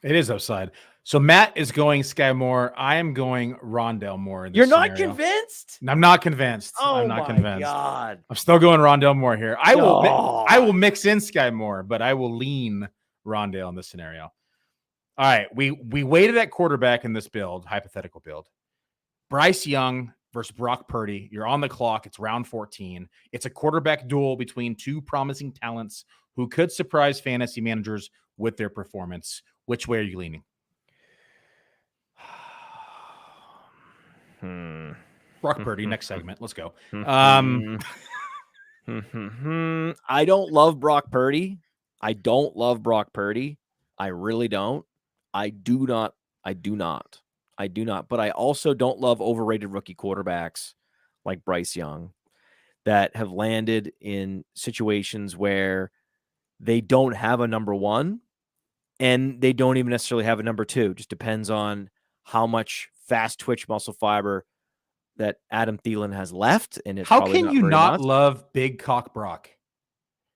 It is upside. So Matt is going Sky Moore. I am going Rondale Moore. You're not convinced? I'm not convinced. Oh, I'm not convinced. God. I'm still going Rondale Moore here. I will mix in Sky Moore, but I will lean Rondale in this scenario. All right. We waited at quarterback in this build, hypothetical build. Bryce Young versus Brock Purdy. You're on the clock. It's round 14. It's a quarterback duel between two promising talents who could surprise fantasy managers with their performance. Which way are you leaning? Brock Purdy, next segment. Let's go. I don't love Brock Purdy. I really don't. I do not. But I also don't love overrated rookie quarterbacks like Bryce Young that have landed in situations where they don't have a number one and they don't even necessarily have a number two. Just depends on how much fast twitch muscle fiber that Adam Thielen has left. And it's how can you not love Big Cock Brock?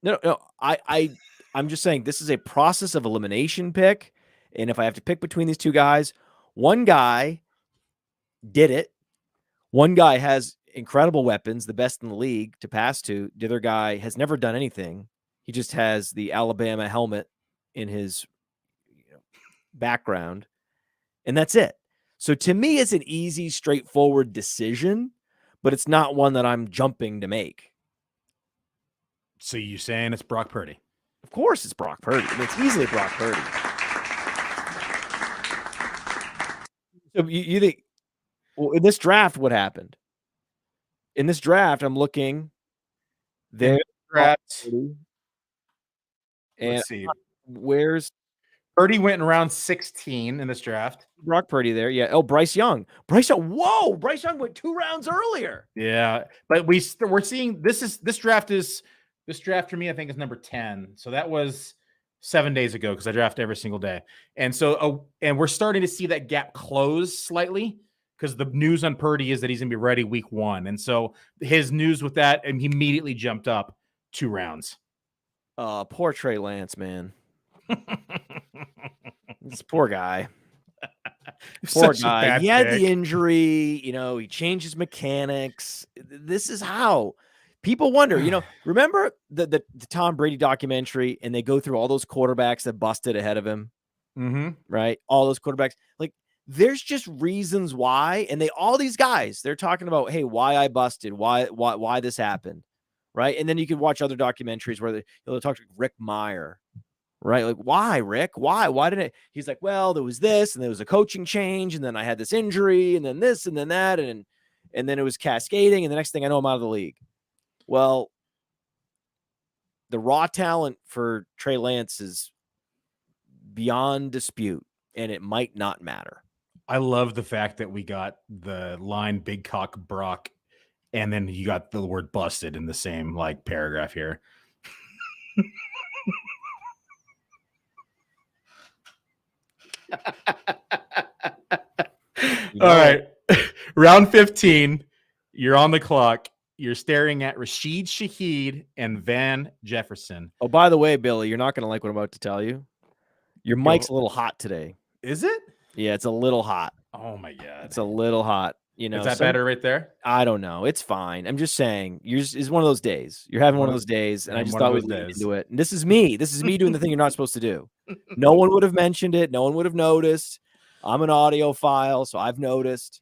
No. I'm just saying this is a process of elimination pick. And if I have to pick between these two guys, one guy did it. One guy has incredible weapons, the best in the league to pass to. The other guy has never done anything. He just has the Alabama helmet in his background, and that's it. So to me, it's an easy, straightforward decision, but it's not one that I'm jumping to make. So you saying it's Brock Purdy? Of course it's Brock Purdy. I mean, it's easily Brock Purdy. So you think, well, in this draft, what happened? In this draft, I'm looking there. And let's see. Where's Purdy went in round 16 in this draft. Brock Purdy there. Yeah. Oh, Bryce Young. Whoa. Bryce Young went 2 rounds earlier. Yeah. But we're seeing this draft for me, I think, is number 10. So that was 7 days ago because I draft every single day. And so, and we're starting to see that gap close slightly because the news on Purdy is that he's going to be ready week 1. And so his news with that, and he immediately jumped up 2 rounds. Poor Trey Lance, man. This poor guy. Poor guy. He had the injury. He changed his mechanics. This is how people wonder. Remember the Tom Brady documentary, and they go through all those quarterbacks that busted ahead of him, right? All those quarterbacks. Like, there's just reasons why, and all these guys, they're talking about, hey, why I busted, why this happened, right? And then you can watch other documentaries where they'll talk to Rick Meyer. Right? Like, why, Rick? Why didn't it? He's like, well, there was this, and there was a coaching change, and then I had this injury, and then this, and then that, and then it was cascading, and the next thing I know, I'm out of the league. Well, the raw talent for Trey Lance has beyond dispute, and it might not matter. I love the fact that we got the line "Big Cock Brock," and then you got the word "busted" in the same like paragraph here. All right. Round 15. You're on the clock. You're staring at Rashid Shaheed and Van Jefferson. Oh, by the way, Billy, you're not going to like what I'm about to tell you. Your mic's a little hot today. Is it? Yeah, it's a little hot. Oh, my God. It's a little hot. You know, is that better right there? I don't know. It's fine. I'm just saying, yours is one of those days. You're having one of those days, and I just thought we'd lean into it. And this is me. This is me doing the thing you're not supposed to do. No one would have mentioned it. No one would have noticed. I'm an audiophile, so I've noticed.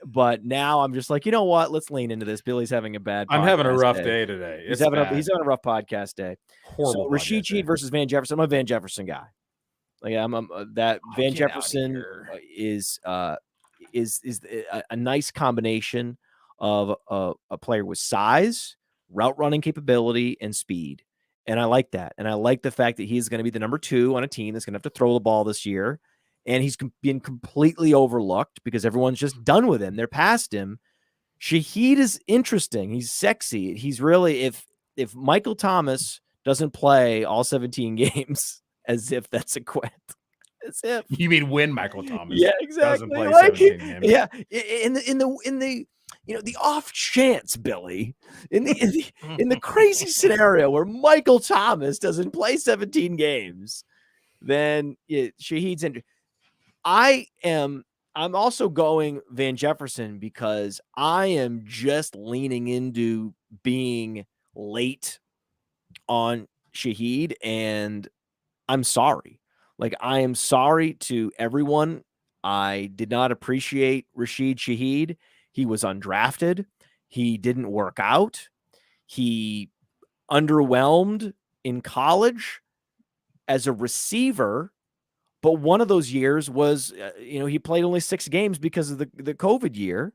But now I'm just like, you know what? Let's lean into this. Billy's having a bad. I'm having a rough day today. He's having a rough podcast day. Horrible. So Rashid Shaheed versus Van Jefferson. I'm a Van Jefferson guy. Like Van Jefferson is a nice combination of a player with size, route running capability, and speed. And I like that. And I like the fact that he's going to be the number 2 on a team that's going to have to throw the ball this year. And he's been completely overlooked because everyone's just done with him. They're past him. Shaheed is interesting. He's sexy. He's really, if Michael Thomas doesn't play all 17 games, as if that's a quit. As if you mean when Michael Thomas doesn't play 17 games. Yeah. In the the off chance, Billy, in the crazy scenario where Michael Thomas doesn't play 17 games, then Shaheed's in. I'm also going Van Jefferson because I am just leaning into being late on Shaheed, and I'm sorry. Like, I am sorry to everyone. I did not appreciate Rashid Shaheed. He was undrafted. He didn't work out. He underwhelmed in college as a receiver. But one of those years was, he played only 6 games because of the COVID year.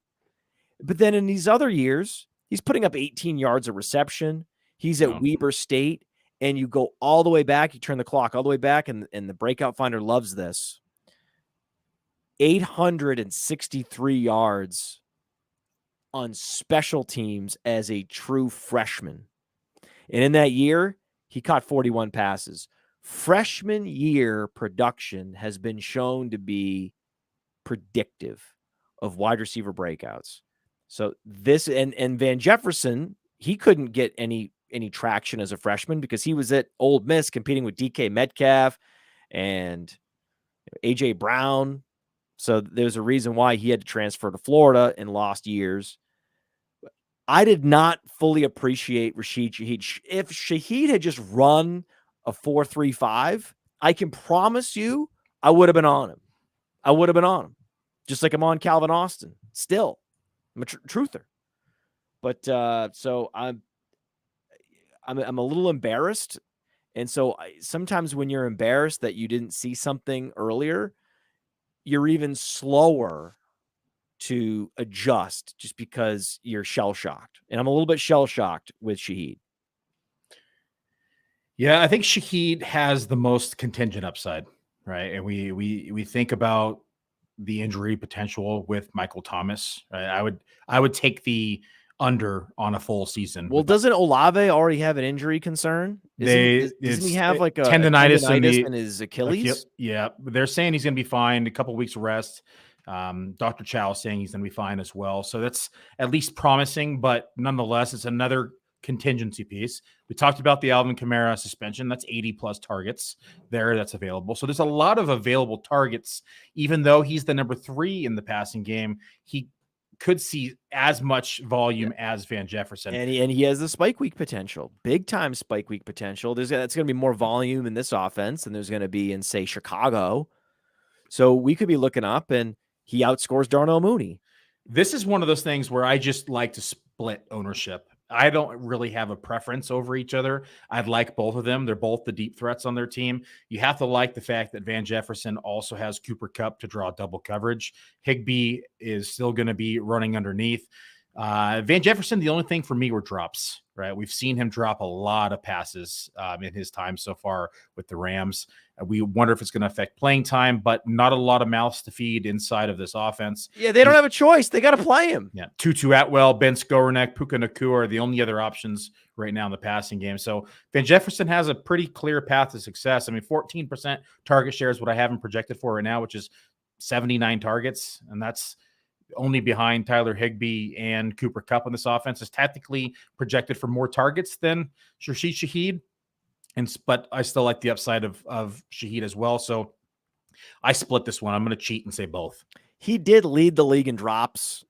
But then in these other years, he's putting up 18 yards of reception. He's at Weber State. And you go all the way back. You turn the clock all the way back. And the breakout finder loves this. 863 yards on special teams as a true freshman. And in that year, he caught 41 passes. Freshman year production has been shown to be predictive of wide receiver breakouts. So this and Van Jefferson, he couldn't get any traction as a freshman because he was at Ole Miss competing with DK Metcalf and AJ Brown. So there's a reason why he had to transfer to Florida and lost years. I did not fully appreciate Rashid Shaheed. If Shaheed had just run a 4.35, I can promise you I would have been on him. Just like I'm on Calvin Austin. Still, I'm a truther. But so I'm a little embarrassed. And so sometimes when you're embarrassed that you didn't see something earlier, you're even slower to adjust just because you're shell-shocked. And I'm a little bit shell-shocked with Shaheed. Yeah, I think Shaheed has the most contingent upside, right? And we think about the injury potential with Michael Thomas. Right? I would take the under on a full season. Well, doesn't Olave already have an injury concern? Doesn't he have like a tendonitis in his Achilles? Yeah, they're saying he's going to be fine. A couple of weeks rest. Dr. Chow is saying he's going to be fine as well. So that's at least promising, but nonetheless, it's another contingency piece. We talked about the Alvin Kamara suspension. That's 80 plus targets there that's available. So there's a lot of available targets. Even though he's the number 3 in the passing game, he could see as much volume as Van Jefferson. And he has the spike week potential, big time spike week potential. That's going to be more volume in this offense than there's going to be in, say, Chicago. So we could be looking up and he outscores Darnell Mooney. This is one of those things where I just like to split ownership. I don't really have a preference over each other. I'd like both of them. They're both the deep threats on their team. You have to like the fact that Van Jefferson also has Cooper Kupp to draw double coverage. Higbee is still going to be running underneath. Van Jefferson, the only thing for me were drops, right? We've seen him drop a lot of passes in his time so far with the Rams. We wonder if it's going to affect playing time, but not a lot of mouths to feed inside of this offense. Yeah, they don't have a choice. They got to play him. Yeah, Tutu Atwell, Ben Skowronek, Puka Nacua are the only other options right now in the passing game. So Van Jefferson has a pretty clear path to success. I mean, 14% target share is what I have him projected for right now, which is 79 targets, and that's only behind Tyler Higbee and Cooper Kupp in this offense. Is tactically projected for more targets than Shaheed, but I still like the upside of Shaheed as well. So I split this one. I'm going to cheat and say both. He did lead the league in drops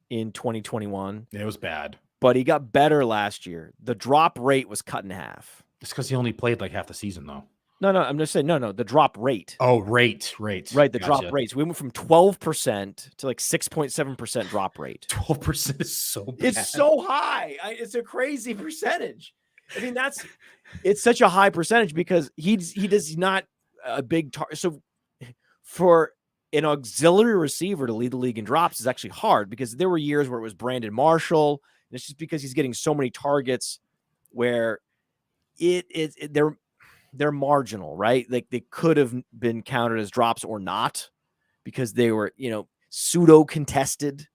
in 2021. It was bad, but he got better last year. The drop rate was cut in half. It's because he only played like half the season, though. No, I'm just saying, no, the drop rate. Oh, rate. Right, the Gotcha. drop rates. We went from 12% to like 6.7% drop rate. 12% is so bad. It's so high. It's a crazy percentage. I mean, it's such a high percentage because he does not a big target. So for an auxiliary receiver to lead the league in drops is actually hard because there were years where it was Brandon Marshall. And it's just because he's getting so many targets where they're marginal, right? Like they could have been counted as drops or not because they were, pseudo contested.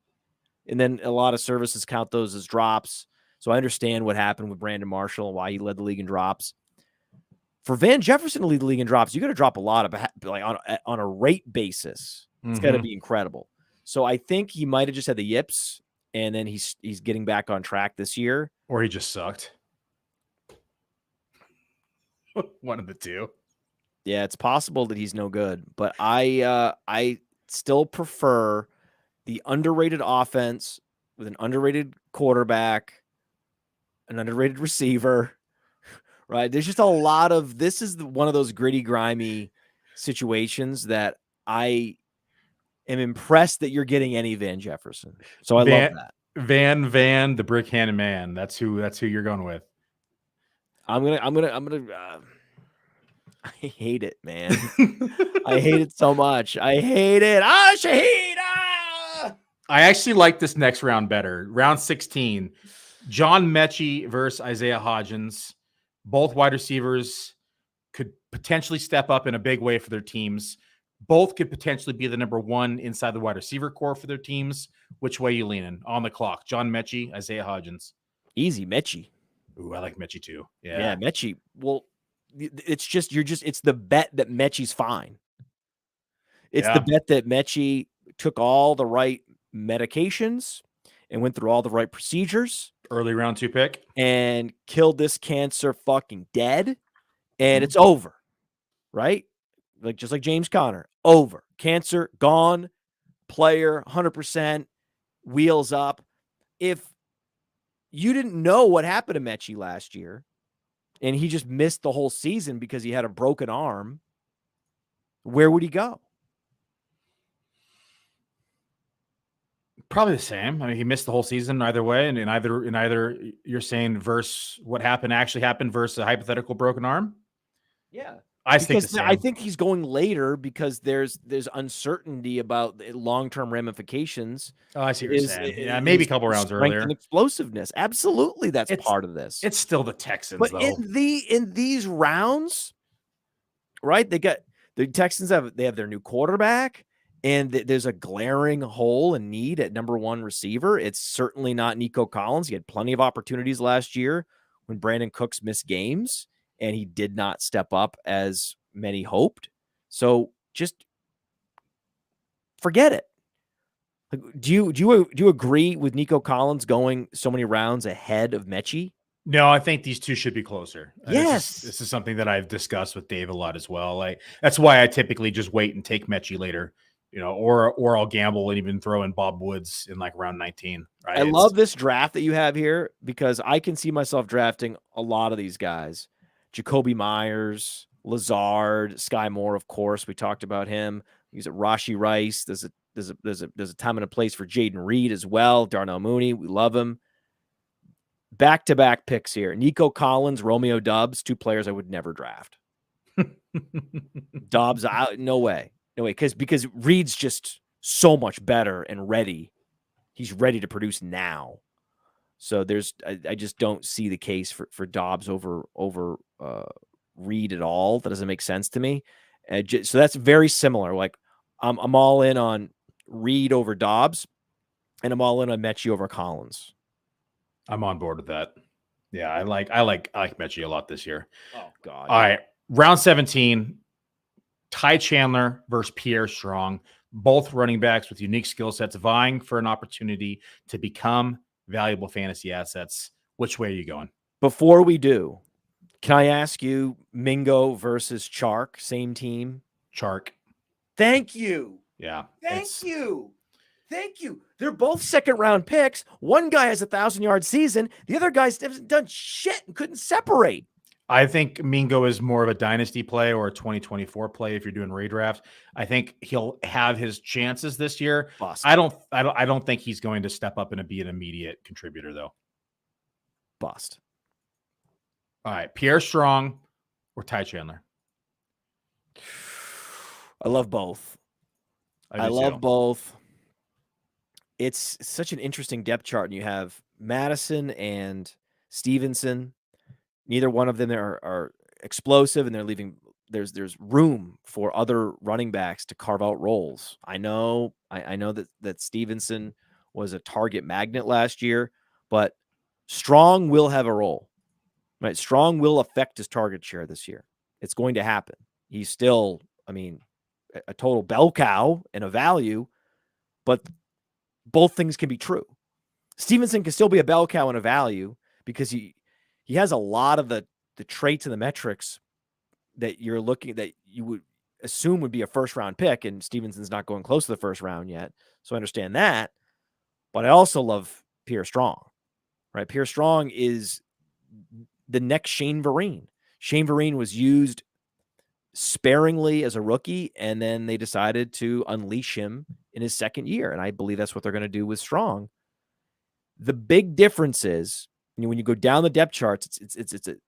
And then a lot of services count those as drops. So I understand what happened with Brandon Marshall and why he led the league in drops. For Van Jefferson to lead the league in drops, you got to drop a lot of like on a rate basis. It's got to be incredible. So I think he might have just had the yips, and then he's getting back on track this year, or he just sucked. One of the two. Yeah, it's possible that he's no good, but I still prefer the underrated offense with an underrated quarterback, an underrated receiver. Right. There's just a lot of this is one of those gritty, grimy situations that I am impressed that you're getting any Van Jefferson. So I love that. Van, the brick hand man. That's who you're going with. I'm gonna I hate it, man. I hate it so much. I hate it. Shaheed. I actually like this next round better. Round 16. John Metchie versus Isiah Hodgins. Both wide receivers could potentially step up in a big way for their teams. Both could potentially be the number one inside the wide receiver core for their teams. Which way you leaning? On the clock. John Metchie, Isiah Hodgins. Easy, Metchie. Ooh, I like Metchie too. Yeah, Metchie. Well, it's the bet that Metchie's fine. It's the bet that Metchie took all the right medications and went through all the right procedures. Early round 2 pick. And killed this cancer fucking dead. And it's over. Right? Just like James Conner. Over. Cancer, gone. Player, 100%. Wheels up. If you didn't know what happened to Metchie last year, and he just missed the whole season because he had a broken arm, where would he go? Probably the same. I mean, he missed the whole season either way, and in either you're saying versus what actually happened versus a hypothetical broken arm. Yeah, I think he's going later because there's uncertainty about the long-term ramifications. Oh, I see what you're saying. Yeah, maybe a couple rounds earlier. And explosiveness, absolutely, that's part of this. It's still the Texans, but though. in these rounds, right? The Texans have their new quarterback. And there's a glaring hole and need at number one receiver. It's certainly not Nico Collins. He had plenty of opportunities last year when Brandon Cooks missed games, and he did not step up as many hoped. So just forget it. Do you agree with Nico Collins going so many rounds ahead of Metchie? No, I think these two should be closer. Yes. This is something that I've discussed with Dave a lot as well. That's why I typically just wait and take Metchie later. Or I'll gamble and even throw in Bob Woods in like round 19. Right? I love this draft that you have here because I can see myself drafting a lot of these guys. Jacoby Myers, Lazard, Sky Moore, of course. We talked about him. He's at Rashee Rice. There's a time and a place for Jaden Reed as well. Darnell Mooney, we love him. Back-to-back picks here. Nico Collins, Romeo Doubs, two players I would never draft. Doubs out, no way. No way, because Reed's just so much better and ready he's ready to produce now. So I just don't see the case for Dobbs over Reed at all. That doesn't make sense to me. So that's very similar. Like I'm all in on Reed over Dobbs, and I'm all in on Metchie over Collins. I'm on board with that. Yeah, I like Metchie a lot this year. Oh God! All right, round 17, Ty Chandler versus Pierre Strong. Both running backs with unique skill sets, vying for an opportunity to become valuable fantasy assets. Which way are you going? Before we do, can I ask you, Mingo versus Chark, same team? Chark. Thank you. Yeah. Thank you. They're both second-round picks. One guy has 1,000-yard season. The other guy's done shit and couldn't separate. I think Mingo is more of a dynasty play or a 2024 play if you're doing redraft. I think he'll have his chances this year. Bust. I don't think he's going to step up and be an immediate contributor though. Bust. All right, Pierre Strong or Ty Chandler? I love both. I love both. It's such an interesting depth chart, and you have Madison and Stevenson. Neither one of them are explosive, and they're leaving. There's room for other running backs to carve out roles. I know that Stevenson was a target magnet last year, but Strong will have a role. Right? Strong will affect his target share this year. It's going to happen. He's still, a total bell cow and a value, but both things can be true. Stevenson can still be a bell cow and a value because he has a lot of the traits and the metrics that that you would assume would be a first-round pick, and Stevenson's not going close to the first round yet. So I understand that. But I also love Pierre Strong. Right? Pierre Strong is the next Shane Vereen. Shane Vereen was used sparingly as a rookie, and then they decided to unleash him in his second year. And I believe that's what they're going to do with Strong. The big difference is, when you go down the depth charts,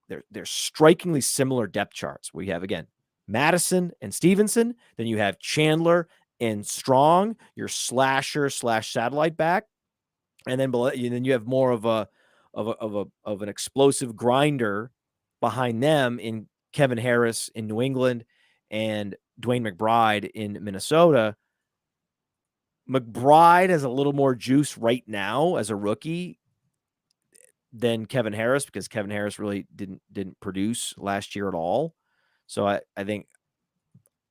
they're strikingly similar depth charts. We have, again, Madison and Stevenson. Then you have Chandler and Strong, your slasher / satellite back. And then below, then you have more of an explosive grinder behind them in Kevin Harris in New England and Dwayne McBride in Minnesota. McBride has a little more juice right now as a rookie than Kevin Harris, because Kevin Harris really didn't produce last year at all. So I think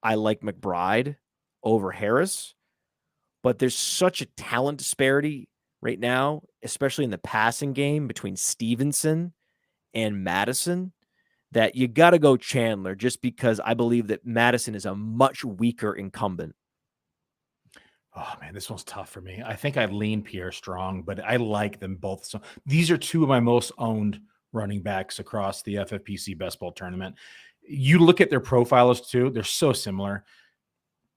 I like McBride over Harris, but there's such a talent disparity right now, especially in the passing game between Stevenson and Madison, that you got to go Chandler, just because I believe that Madison is a much weaker incumbent. Oh man, this one's tough for me. I think I lean Pierre Strong, but I like them both. So these are two of my most owned running backs across the FFPC Best Ball tournament. You look at their profiles too; they're so similar.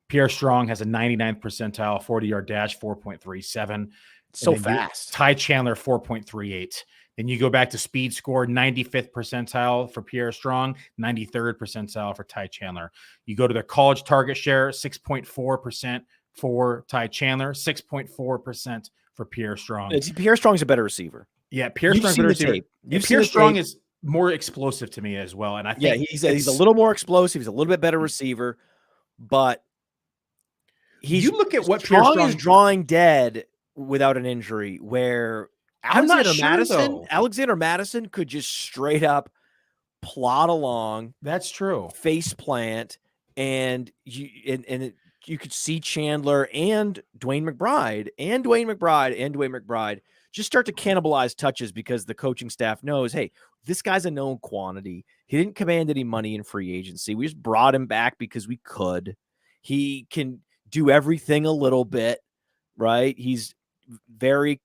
Pierre Strong has a 99th percentile 40-yard dash, 4.37. So fast. Ty Chandler, 4.38. Then you go back to speed score, 95th percentile for Pierre Strong, 93rd percentile for Ty Chandler. You go to their college target share, 6.4% for Ty Chandler, 6.4% for Pierre Strong. Pierre Strong's a better receiver. Yeah, Pierre Strong's a better receiver. Pierre Strong is more explosive to me as well. And I think he's a little more explosive. He's a little bit better receiver, but you look at what Strong Pierre Strong is drawing dead without an injury, where Alexander Madison could just straight up plod along. That's true. Face plant, and you could see Chandler and Dwayne McBride just start to cannibalize touches, because the coaching staff knows, hey, this guy's a known quantity. He didn't command any money in free agency. We just brought him back because we could. He can do everything a little bit, right? He's very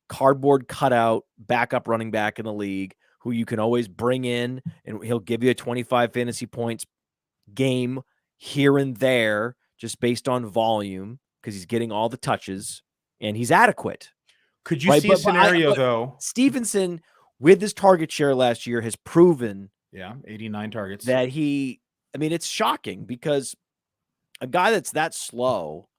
cardboard cutout backup running back in the league who you can always bring in, and he'll give you a 25 fantasy points game here and there just based on volume, because he's getting all the touches and he's adequate. Could you see a scenario though? Stevenson, with his target share last year, has proven 89 targets that it's shocking, because a guy that's that slow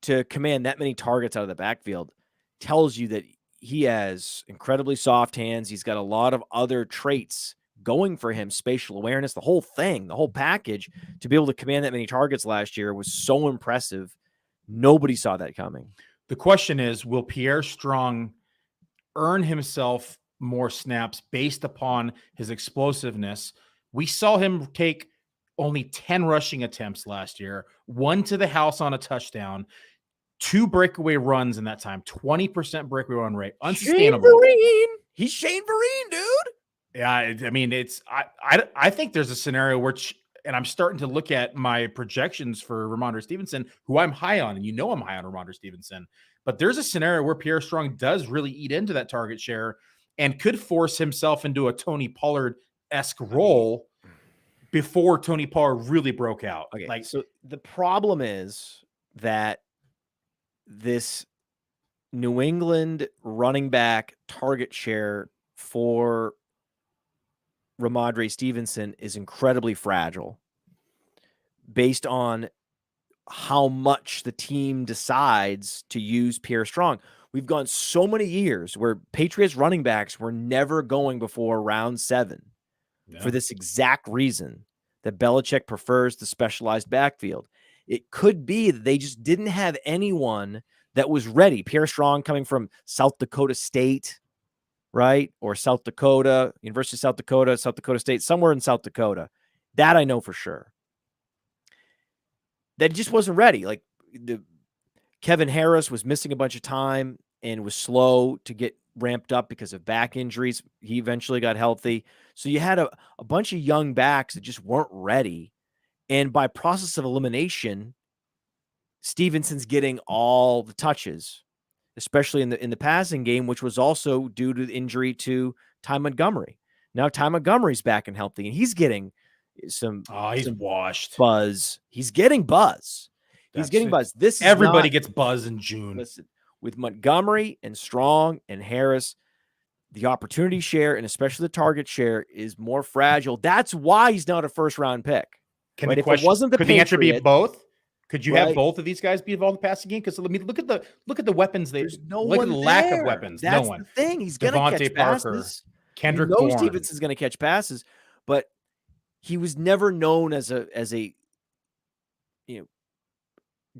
to command that many targets out of the backfield tells you that he has incredibly soft hands. He's got a lot of other traits going for him, spatial awareness, the whole thing, the whole package. To be able to command that many targets last year was so impressive. Nobody saw that coming. The question is, will Pierre Strong earn himself more snaps based upon his explosiveness? We saw him take only 10 rushing attempts last year, 1 to the house on a touchdown, 2 breakaway runs in that time, 20% breakaway run rate. Unsustainable. He's Shane Vereen, dude. Yeah, I mean, I think there's a scenario where, and I'm starting to look at my projections for Ramondre Stevenson, who I'm high on, and I'm high on Ramondre Stevenson. But there's a scenario where Pierre Strong does really eat into that target share and could force himself into a Tony Pollard-esque role before Tony Pollard really broke out. Okay, so the problem is that this New England running back target share for Ramondre Stevenson is incredibly fragile based on how much the team decides to use Pierre Strong. We've gone so many years where Patriots running backs were never going before round 7 for this exact reason, that Belichick prefers the specialized backfield. It could be that they just didn't have anyone that was ready. Pierre Strong coming from South Dakota State, right? Or South Dakota, University of South Dakota State, somewhere in South Dakota. That I know for sure. That he just wasn't ready. Like Kevin Harris was missing a bunch of time and was slow to get ramped up because of back injuries. He eventually got healthy. So you had a bunch of young backs that just weren't ready. And by process of elimination, Stevenson's getting all the touches, especially in the passing game, which was also due to the injury to Ty Montgomery. Now Ty Montgomery's back and healthy, and he's getting some washed buzz. He's getting buzz. He's getting buzz. This is everybody gets buzz in June. Listen, with Montgomery and Strong and Harris, the opportunity share and especially the target share is more fragile. That's why he's not a first-round pick. Can right? If it wasn't the Patriots, the answer be both? Could you have both of these guys be involved in the passing game? Because look at the weapons. There's look at the lack of weapons. That's no one. The thing. He's going to catch passes. Kendrick Stevenson's going to catch passes, but he was never known as a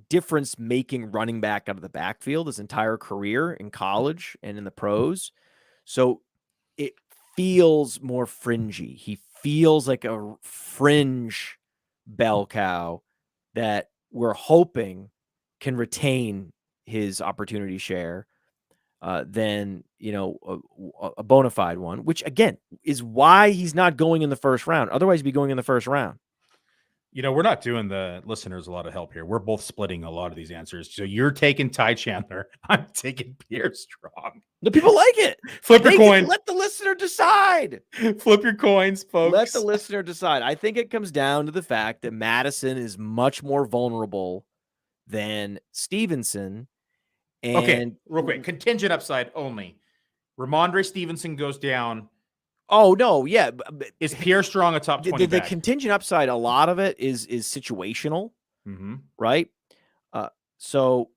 difference-making running back out of the backfield his entire career in college and in the pros. So it feels more fringy. He feels like a fringe bell cow that we're hoping can retain his opportunity share than, a bona fide one, which again is why he's not going in the first round. Otherwise he'd be going in the first round. We're not doing the listeners a lot of help here. We're both splitting a lot of these answers. So you're taking Ty Chandler. I'm taking Pierre Strong. The people like it. Flip your coin. Let the listener decide. Flip your coins, folks. Let the listener decide. I think it comes down to the fact that Madison is much more vulnerable than Stevenson. And okay, real quick. Contingent upside only. Ramondre Stevenson goes down. Oh, no, yeah. Is Pierre Strong a top 20 the contingent upside, a lot of it is situational, right? So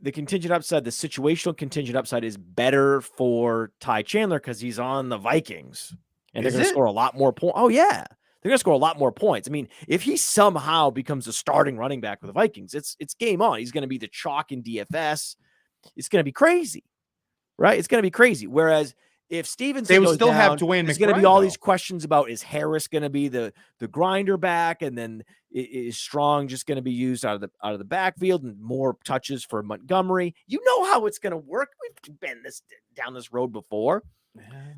the contingent upside, the situational contingent upside is better for Ty Chandler because he's on the Vikings. And they're going to score a lot more points. Oh, yeah. They're going to score a lot more points. I mean, if he somehow becomes a starting running back with the Vikings, it's game on. He's going to be the chalk in DFS. It's going to be crazy, right? It's going to be crazy. Whereas if Stevenson they would goes still down, have Dwayne McBride, there's going to be all these questions about, is Harris going to be the grinder back, and then is Strong just going to be used out of the backfield and more touches for Montgomery? You know how it's going to work. We've been down this road before.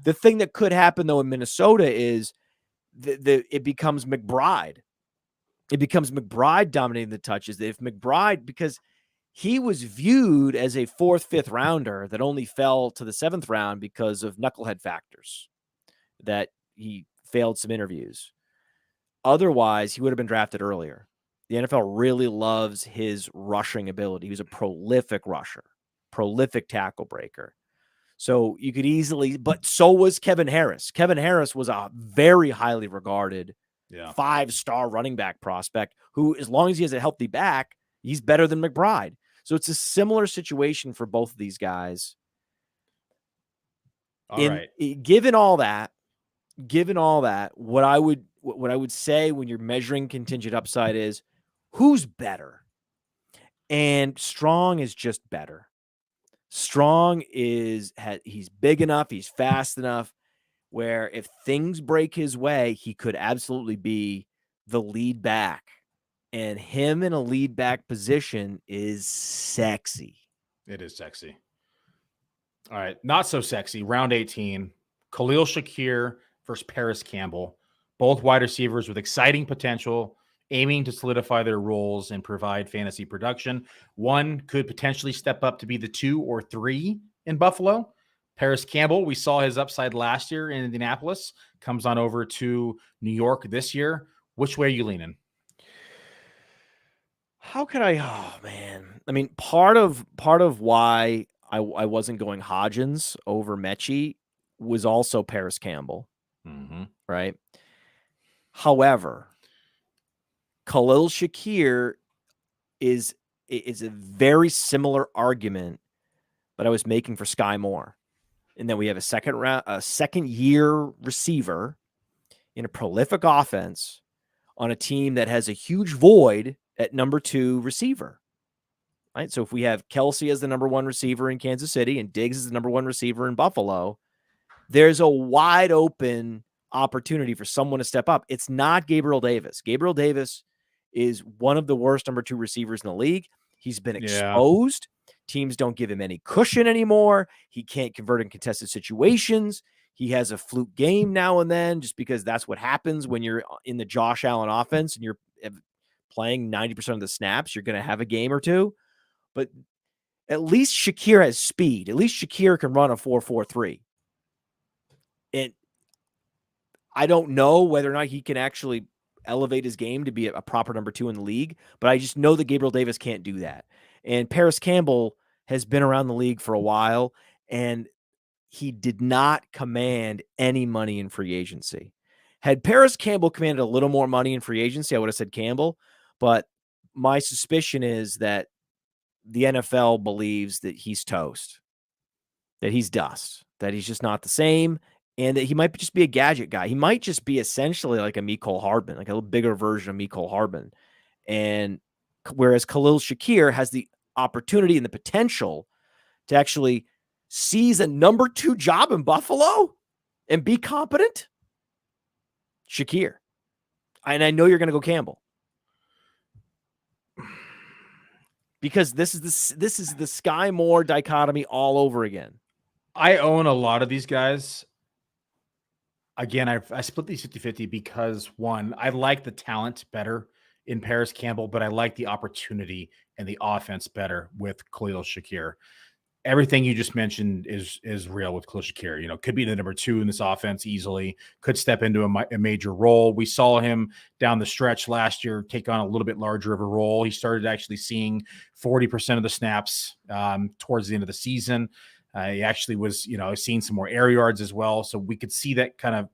The thing that could happen though in Minnesota is it becomes McBride. It becomes McBride dominating the touches. If McBride, because he was viewed as a 4th, 5th rounder that only fell to the 7th round because of knucklehead factors, that he failed some interviews. Otherwise, he would have been drafted earlier. The NFL really loves his rushing ability. He was a prolific rusher, prolific tackle breaker. So you could easily, but so was Kevin Harris. Kevin Harris was a very highly regarded 5-star running back prospect who, as long as he has a healthy back, he's better than McBride. So it's a similar situation for both of these guys. All right. Given all that, what I would say when you're measuring contingent upside is who's better. And Strong is just better. Strong he's big enough, he's fast enough where if things break his way, he could absolutely be the lead back. And him in a lead back position is sexy. It is sexy. All right. Not so sexy. Round 18. Khalil Shakir versus Parris Campbell. Both wide receivers with exciting potential, aiming to solidify their roles and provide fantasy production. One could potentially step up to be the 2 or 3 in Buffalo. Parris Campbell, we saw his upside last year in Indianapolis, comes on over to New York this year. Which way are you leaning? How can I? Oh man, I mean, part of why I wasn't going Hodgins over Metchie was also Parris Campbell, right? However, Khalil Shakir is a very similar argument that I was making for Sky Moore, and then we have a second year receiver in a prolific offense on a team that has a huge void at number 2 receiver. Right? So if we have Kelsey as the number 1 receiver in Kansas City and Diggs as the number 1 receiver in Buffalo, there's a wide open opportunity for someone to step up. It's not Gabriel Davis. Gabriel Davis is one of the worst number 2 receivers in the league. He's been exposed. Teams don't give him any cushion anymore. He can't convert in contested situations. He has a fluke game now and then just because that's what happens when you're in the Josh Allen offense and you're playing 90% of the snaps. You're going to have a game or two. But at least Shakir has speed. At least Shakir can run a 4.43. And I don't know whether or not he can actually elevate his game to be a proper number 2 in the league, but I just know that Gabriel Davis can't do that. And Parris Campbell has been around the league for a while, and he did not command any money in free agency. Had Parris Campbell commanded a little more money in free agency, I would have said Campbell, but my suspicion is that the NFL believes that he's toast, that he's dust, that he's just not the same, and that he might just be a gadget guy. He might just be essentially like a Mecole Hardman, like a little bigger version of Mecole Hardman. And whereas Khalil Shakir has the opportunity and the potential to actually seize a number 2 job in Buffalo and be competent, Shakir. And I know you're going to go Campbell. Because this is the Sky Moore dichotomy all over again. I own a lot of these guys. Again, I split these 50-50 because, one, I like the talent better in Parris Campbell, but I like the opportunity and the offense better with Khalil Shakir. Everything you just mentioned is real with Khalil Shakir. You know, could be the number 2 in this offense easily, could step into a major role. We saw him down the stretch last year take on a little bit larger of a role. He started actually seeing 40% of the snaps towards the end of the season. He actually was, seeing some more air yards as well. So we could see that kind of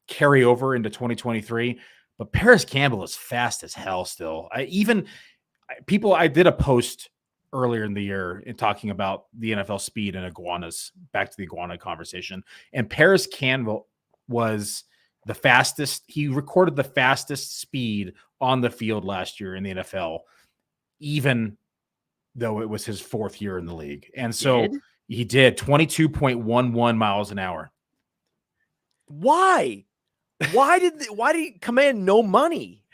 carry over into 2023. But Parris Campbell is fast as hell still. I did a post earlier in the year in talking about the NFL speed and iguanas, back to the iguana conversation. And Parris Campbell was the fastest. He recorded the fastest speed on the field last year in the NFL, even though it was his 4th year in the league. And so he did 22.11 miles an hour. Why? Why did he command no money?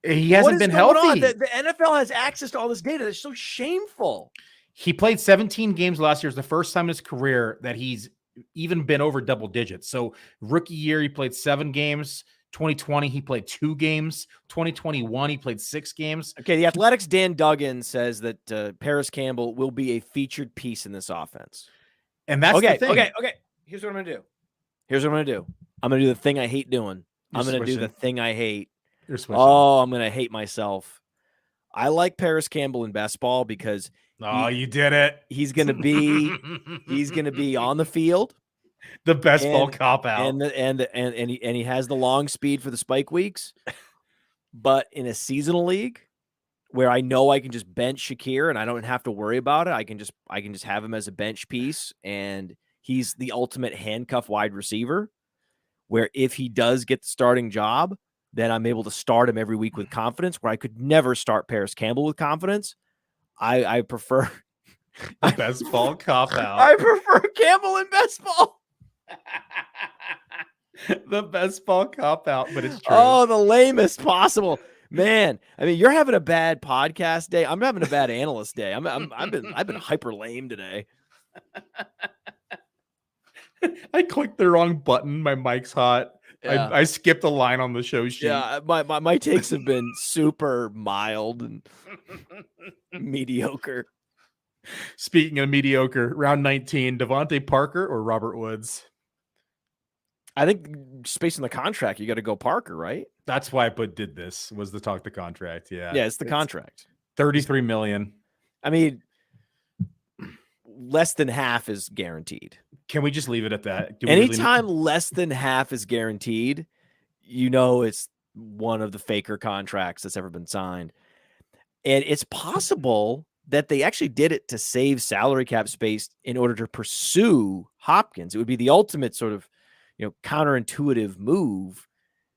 He hasn't been healthy. The NFL has access to all this data. That's so shameful. He played 17 games last year. It's the first time in his career that he's even been over double digits. So rookie year, he played 7 games. 2020, he played 2 games. 2021, he played 6 games. Okay, the Athletics' Dan Duggan says that Parris Campbell will be a featured piece in this offense. And that's the thing. Okay. Here's what I'm going to do. I'm going to do the thing I hate doing. I'm going to do the thing I hate. I'm going to hate myself. I like Parris Campbell in best ball because you did it. He's going to be on the field. The best ball cop out. And he has the long speed for the spike weeks. But in a seasonal league where I know I can just bench Shakir and I don't have to worry about it. I can just have him as a bench piece, and he's the ultimate handcuff wide receiver, where if he does get the starting job, then I'm able to start him every week with confidence, where I could never start Parris Campbell with confidence. I prefer the best ball cop out. I prefer Campbell in best ball. The best ball cop out, but it's true. Oh, the lamest possible. Man, I mean, you're having a bad podcast day. I'm having a bad analyst day. I've been hyper lame today. I clicked the wrong button. My mic's hot. Yeah. I skipped a line on the show sheet. Yeah, my takes have been super mild and mediocre. Speaking of mediocre, round 19, Devontae Parker or Robert Woods? I think just based on the contract, you got to go Parker, right? That's why I did this, was to talk the contract. Yeah. Yeah, it's the contract. $33 million. I mean, less than half is guaranteed. Can we just leave it at that? Anytime less than half is guaranteed, it's one of the faker contracts that's ever been signed. And it's possible that they actually did it to save salary cap space in order to pursue Hopkins. It would be the ultimate sort of, counterintuitive move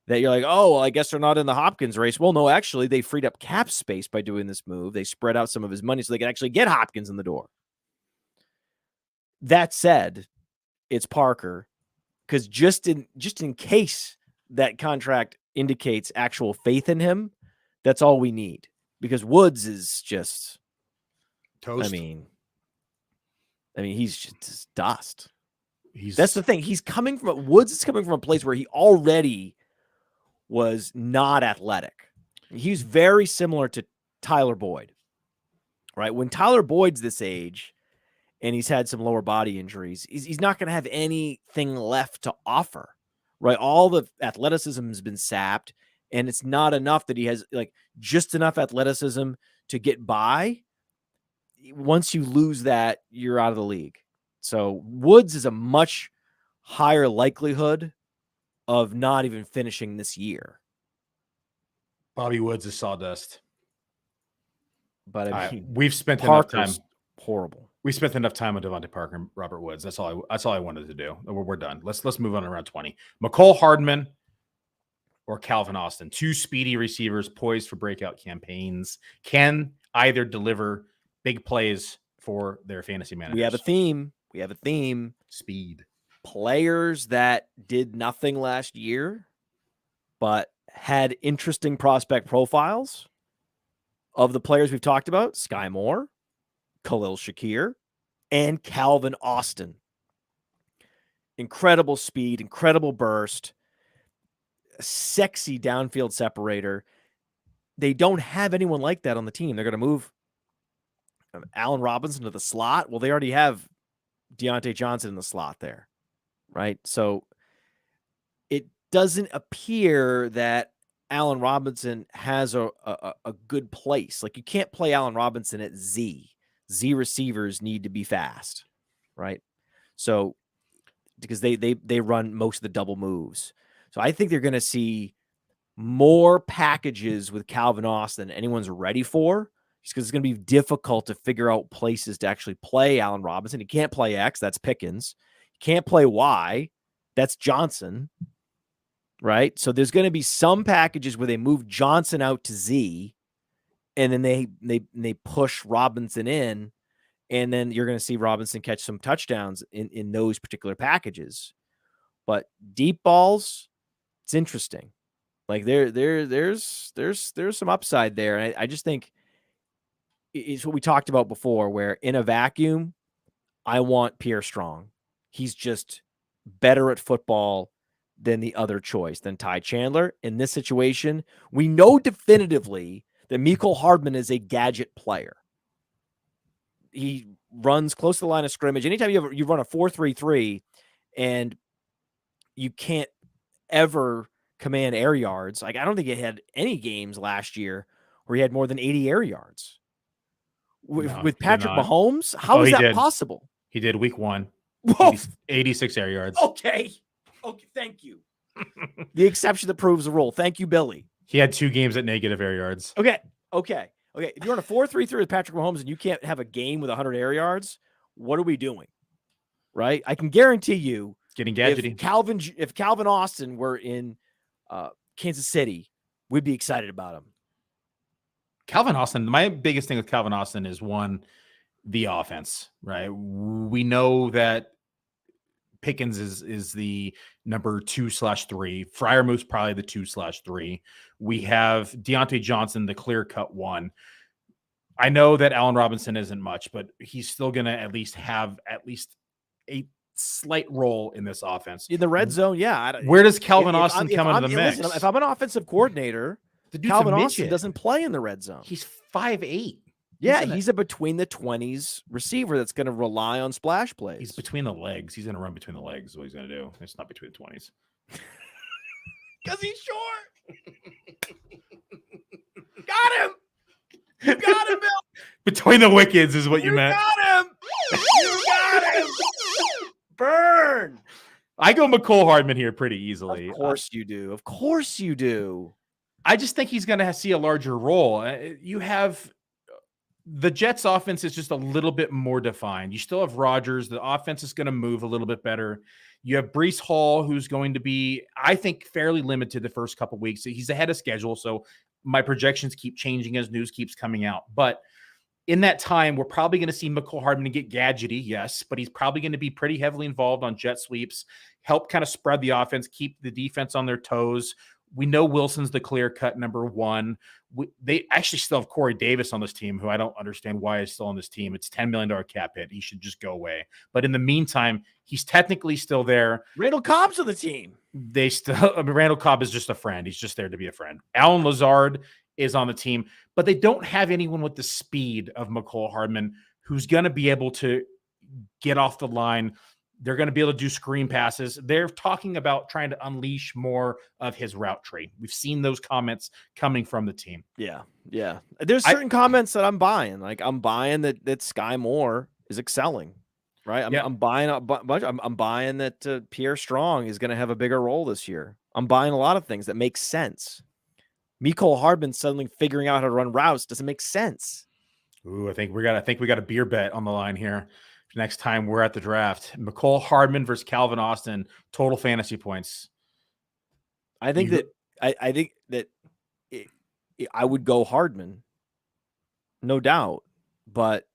that you're like, oh, well, I guess they're not in the Hopkins race. Well, no, actually, they freed up cap space by doing this move. They spread out some of his money so they could actually get Hopkins in the door. That said, it's Parker, because just in case that contract indicates actual faith in him, that's all we need. Because Woods is just toast. I mean, he's just dust. That's the thing. Woods is coming from a place where he already was not athletic. He's very similar to Tyler Boyd, right? When Tyler Boyd's this age and he's had some lower body injuries, he's not going to have anything left to offer, right? All the athleticism has been sapped, and it's not enough that he has just enough athleticism to get by. Once you lose that, you're out of the league. So Woods is a much higher likelihood of not even finishing this year. Bobby Woods is sawdust. But I mean, we've spent Parker's enough time. Horrible. We spent enough time on Devontae Parker and Robert Woods. That's all I wanted to do. We're done. Let's move on to round 20. Mecole Hardman or Calvin Austin, two speedy receivers poised for breakout campaigns, can either deliver big plays for their fantasy managers. We have a theme. Speed. Players that did nothing last year, but had interesting prospect profiles. Of the players we've talked about, Sky Moore, Khalil Shakir, and Calvin Austin. Incredible speed, incredible burst, sexy downfield separator. They don't have anyone like that on the team. They're going to move Allen Robinson to the slot. Well, they already have Deontay Johnson in the slot there, right? So it doesn't appear that Allen Robinson has a good place. Like, you can't play Allen Robinson at Z. Z receivers need to be fast, right? So because they run most of the double moves. So I think they're going to see more packages with Calvin Austin than anyone's ready for, just because it's going to be difficult to figure out places to actually play Allen Robinson. You can't play X, that's Pickens. You can't play Y, that's Johnson, right? So there's going to be some packages where they move Johnson out to Z, and then they push Robinson in, and then you're going to see Robinson catch some touchdowns in those particular packages. But deep balls, it's interesting. Like there's some upside there. And I just think it's what we talked about before, where in a vacuum, I want Pierre Strong. He's just better at football than the other choice, than Ty Chandler. In this situation, we know definitively that Mecole Hardman is a gadget player. He runs close to the line of scrimmage. Anytime you run a 4-3-3 and you can't ever command air yards. Like, I don't think he had any games last year where he had more than 80 air yards. With Patrick Mahomes, how is that possible? He did week 1. 86 air yards. Okay, thank you. The exception that proves the rule. Thank you, Billy. He had 2 games at negative air yards. Okay. Okay, if you're on a 4-3-3 with Patrick Mahomes and you can't have a game with 100 air yards, what are we doing? Right? I can guarantee you, Getting gadgety. If Calvin Austin were in Kansas City, we'd be excited about him. Calvin Austin, my biggest thing with Calvin Austin is the offense, right? We know that Pickens is the number 2/3. Freiermuth's probably the 2/3. We have Deontay Johnson, the clear-cut one. I know that Allen Robinson isn't much, but he's still going to at least have a slight role in this offense. In the red zone, yeah. Where does Calvin Austin come into the mix? Listen, if I'm an offensive coordinator, Calvin Austin doesn't play in the red zone. He's 5'8". Yeah, he's a between the 20s receiver that's going to rely on splash plays. He's between the legs. He's going to run between the legs is what he's going to do. It's not between the 20s. Because he's short. Got him. You got him, Bill. Between the wickeds is what you meant. Got him. You got him. Burn. I go Mecole Hardman here pretty easily. Of course you do. Of course you do. I just think he's going to see a larger role. You have the Jets offense is just a little bit more defined. You still have Rodgers. The offense is going to move a little bit better. You have Breece Hall, who's going to be, I think, fairly limited the first couple of weeks. He's ahead of schedule, so my projections keep changing as news keeps coming out. But in that time, we're probably going to see Mecole Hardman get gadgety, yes, but he's probably going to be pretty heavily involved on jet sweeps, help kind of spread the offense, keep the defense on their toes. We know Wilson's the clear-cut number one. They actually still have Corey Davis on this team, who I don't understand why he's still on this team. It's $10 million cap hit. He should just go away. But in the meantime, he's technically still there. Randall Cobb's on the team. Randall Cobb is just a friend. He's just there to be a friend. Alan Lazard is on the team, but they don't have anyone with the speed of Mecole Hardman who's going to be able to get off the line. They're going to be able to do screen passes. They're talking about trying to unleash more of his route tree. We've seen those comments coming from the team. Yeah. There's certain comments that I'm buying. Like I'm buying that Sky Moore is excelling, right? I'm buying a bunch. I'm buying that Pierre Strong is going to have a bigger role this year. I'm buying a lot of things that make sense. Mecole Hardman suddenly figuring out how to run routes doesn't make sense. Ooh, I think we got a beer bet on the line here. Next time we're at the draft, Mecole Hardman versus Calvin Austin, total fantasy points. I think that I would go Hardman, no doubt, but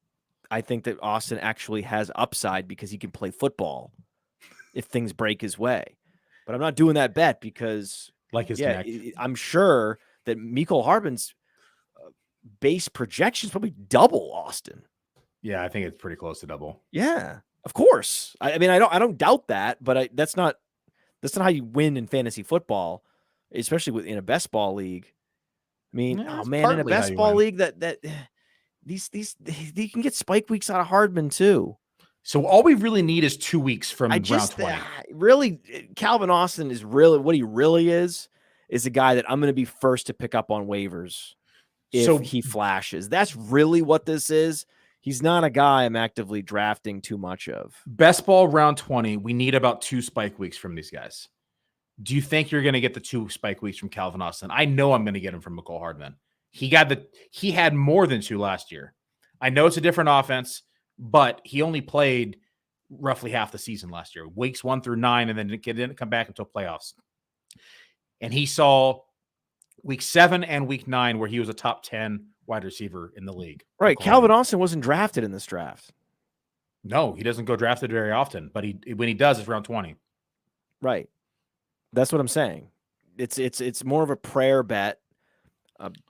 I think that Austin actually has upside because he can play football if things break his way. But I'm not doing that bet because like his neck. I'm sure that Mecole Hardman's base projection is probably double Austin. Yeah, I think it's pretty close to double. Yeah, of course. I mean, I don't doubt that, but that's not how you win in fantasy football, especially in a best ball league. I mean, in a best ball league that these can get spike weeks out of Hardman too. So all we really need is 2 weeks from round 20. Really, Calvin Austin is really what he really is a guy that I'm going to be first to pick up on waivers if he flashes. That's really what this is. He's not a guy I'm actively drafting too much of. Best ball round 20. We need about 2 spike weeks from these guys. Do you think you're going to get the 2 spike weeks from Calvin Austin? I know I'm going to get him from Mecole Hardman. He had more than 2 last year. I know it's a different offense, but he only played roughly half the season last year, weeks 1 through 9, and then it didn't come back until playoffs. And he saw week 7 and week 9 where he was a top 10 wide receiver in the league. Right. Calvin Austin wasn't drafted in this draft. No, he doesn't go drafted very often, but when he does, it's round 20. Right. That's what I'm saying. It's more of a prayer bet,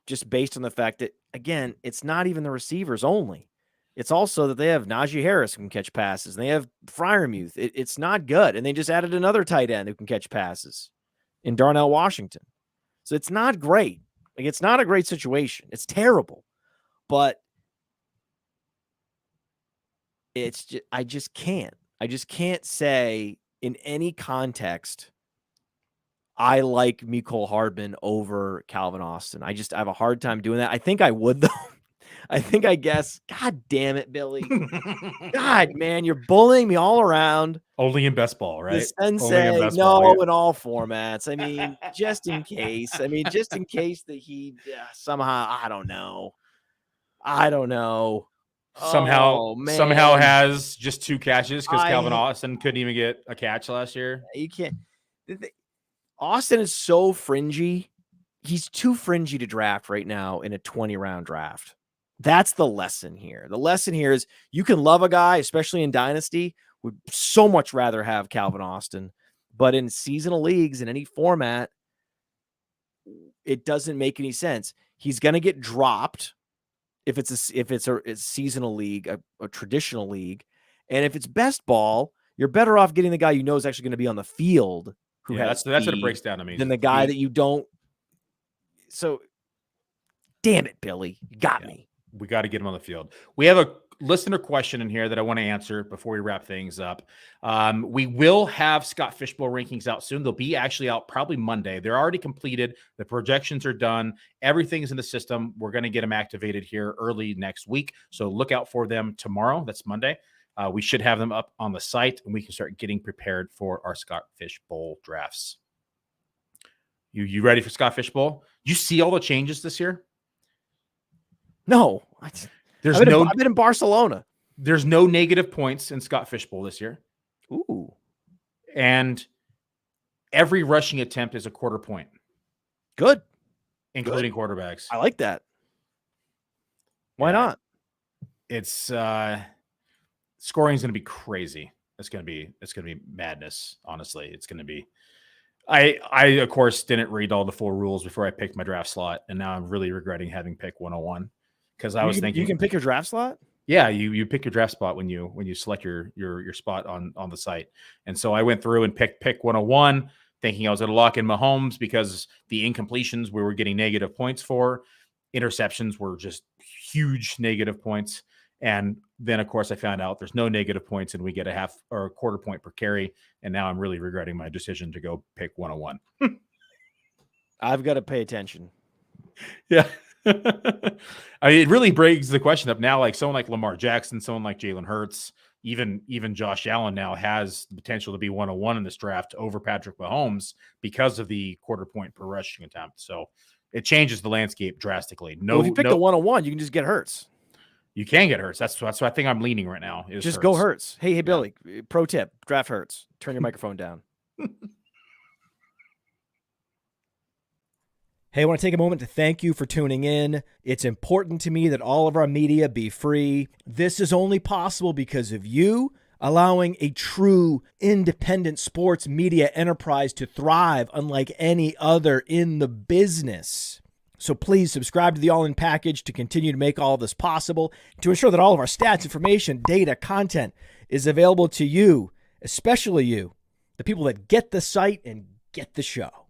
just based on the fact that, again, it's not even the receivers only. It's also that they have Najee Harris who can catch passes, and they have Freiermuth. It's not good. And they just added another tight end who can catch passes in Darnell Washington. So it's not great. Like, it's not a great situation. It's terrible. But I just can't say in any context I like Mecole Hardman over Calvin Austin. I have a hard time doing that. I think I would, though. I guess. God damn it, Billy. God, man, you're bullying me all around. Only in best ball, right? Sensei, no, in all formats. I mean, just in case. Just in case that he somehow, I don't know. I don't know. Somehow Oh, man. somehow has just 2 catches because Calvin I- Austin couldn't even get a catch last year. You can't. Austin is so fringy. He's too fringy to draft right now in a 20-round draft. That's the lesson here. The lesson here is you can love a guy, especially in Dynasty. Would so much rather have Calvin Austin. But in seasonal leagues, in any format, it doesn't make any sense. He's going to get dropped if it's a seasonal league, a traditional league. And if it's best ball, you're better off getting the guy you know is actually going to be on the field who has that's what it speed breaks down to me. than the guy that you don't. So, damn it, Billy. You got me. We got to get him on the field. We have a listener question in here that I want to answer before we wrap things up. We will have Scott Fishbowl rankings out soon. They'll be actually out probably Monday. They're already completed. The projections are done. Everything's in the system. We're going to get them activated here early next week. So look out for them tomorrow. That's Monday. We should have them up on the site, and we can start getting prepared for our Scott Fishbowl drafts. You ready for Scott Fishbowl? You see all the changes this year? No. I've been in Barcelona. There's no negative points in Scott Fishbowl this year. Ooh. And every rushing attempt is a quarter point. Good. Including quarterbacks. I like that. Why not? It's scoring is going to be crazy. It's going to be madness. Honestly, it's going to be. I of course didn't read all the full rules before I picked my draft slot, and now I'm really regretting having picked 101 because I was thinking you can pick your draft slot. Yeah, you pick your draft spot when you select your spot on the site, and so I went through and pick 101, thinking I was going to lock in Mahomes because the incompletions we were getting negative points for, interceptions were just huge negative points. And then, of course, I found out there's no negative points and we get a half or a quarter point per carry. And now I'm really regretting my decision to go pick 101. I've got to pay attention. Yeah. I mean, it really breaks the question up now. Like someone like Lamar Jackson, someone like Jalen Hurts, even Josh Allen now has the potential to be 101 in this draft over Patrick Mahomes because of the quarter point per rushing attempt. So it changes the landscape drastically. If you pick the 101, you can just get Hurts. You can get Hurts. That's what I think I'm leaning right now. Is just Hurts. Go Hurts. Hey, Billy. Yeah. Pro tip: draft Hurts. Turn your microphone down. Hey, I want to take a moment to thank you for tuning in. It's important to me that all of our media be free. This is only possible because of you allowing a true independent sports media enterprise to thrive unlike any other in the business. So please subscribe to the All In Package to continue to make all of this possible, to ensure that all of our stats, information, data, content is available to you, especially you, the people that get the site and get the show.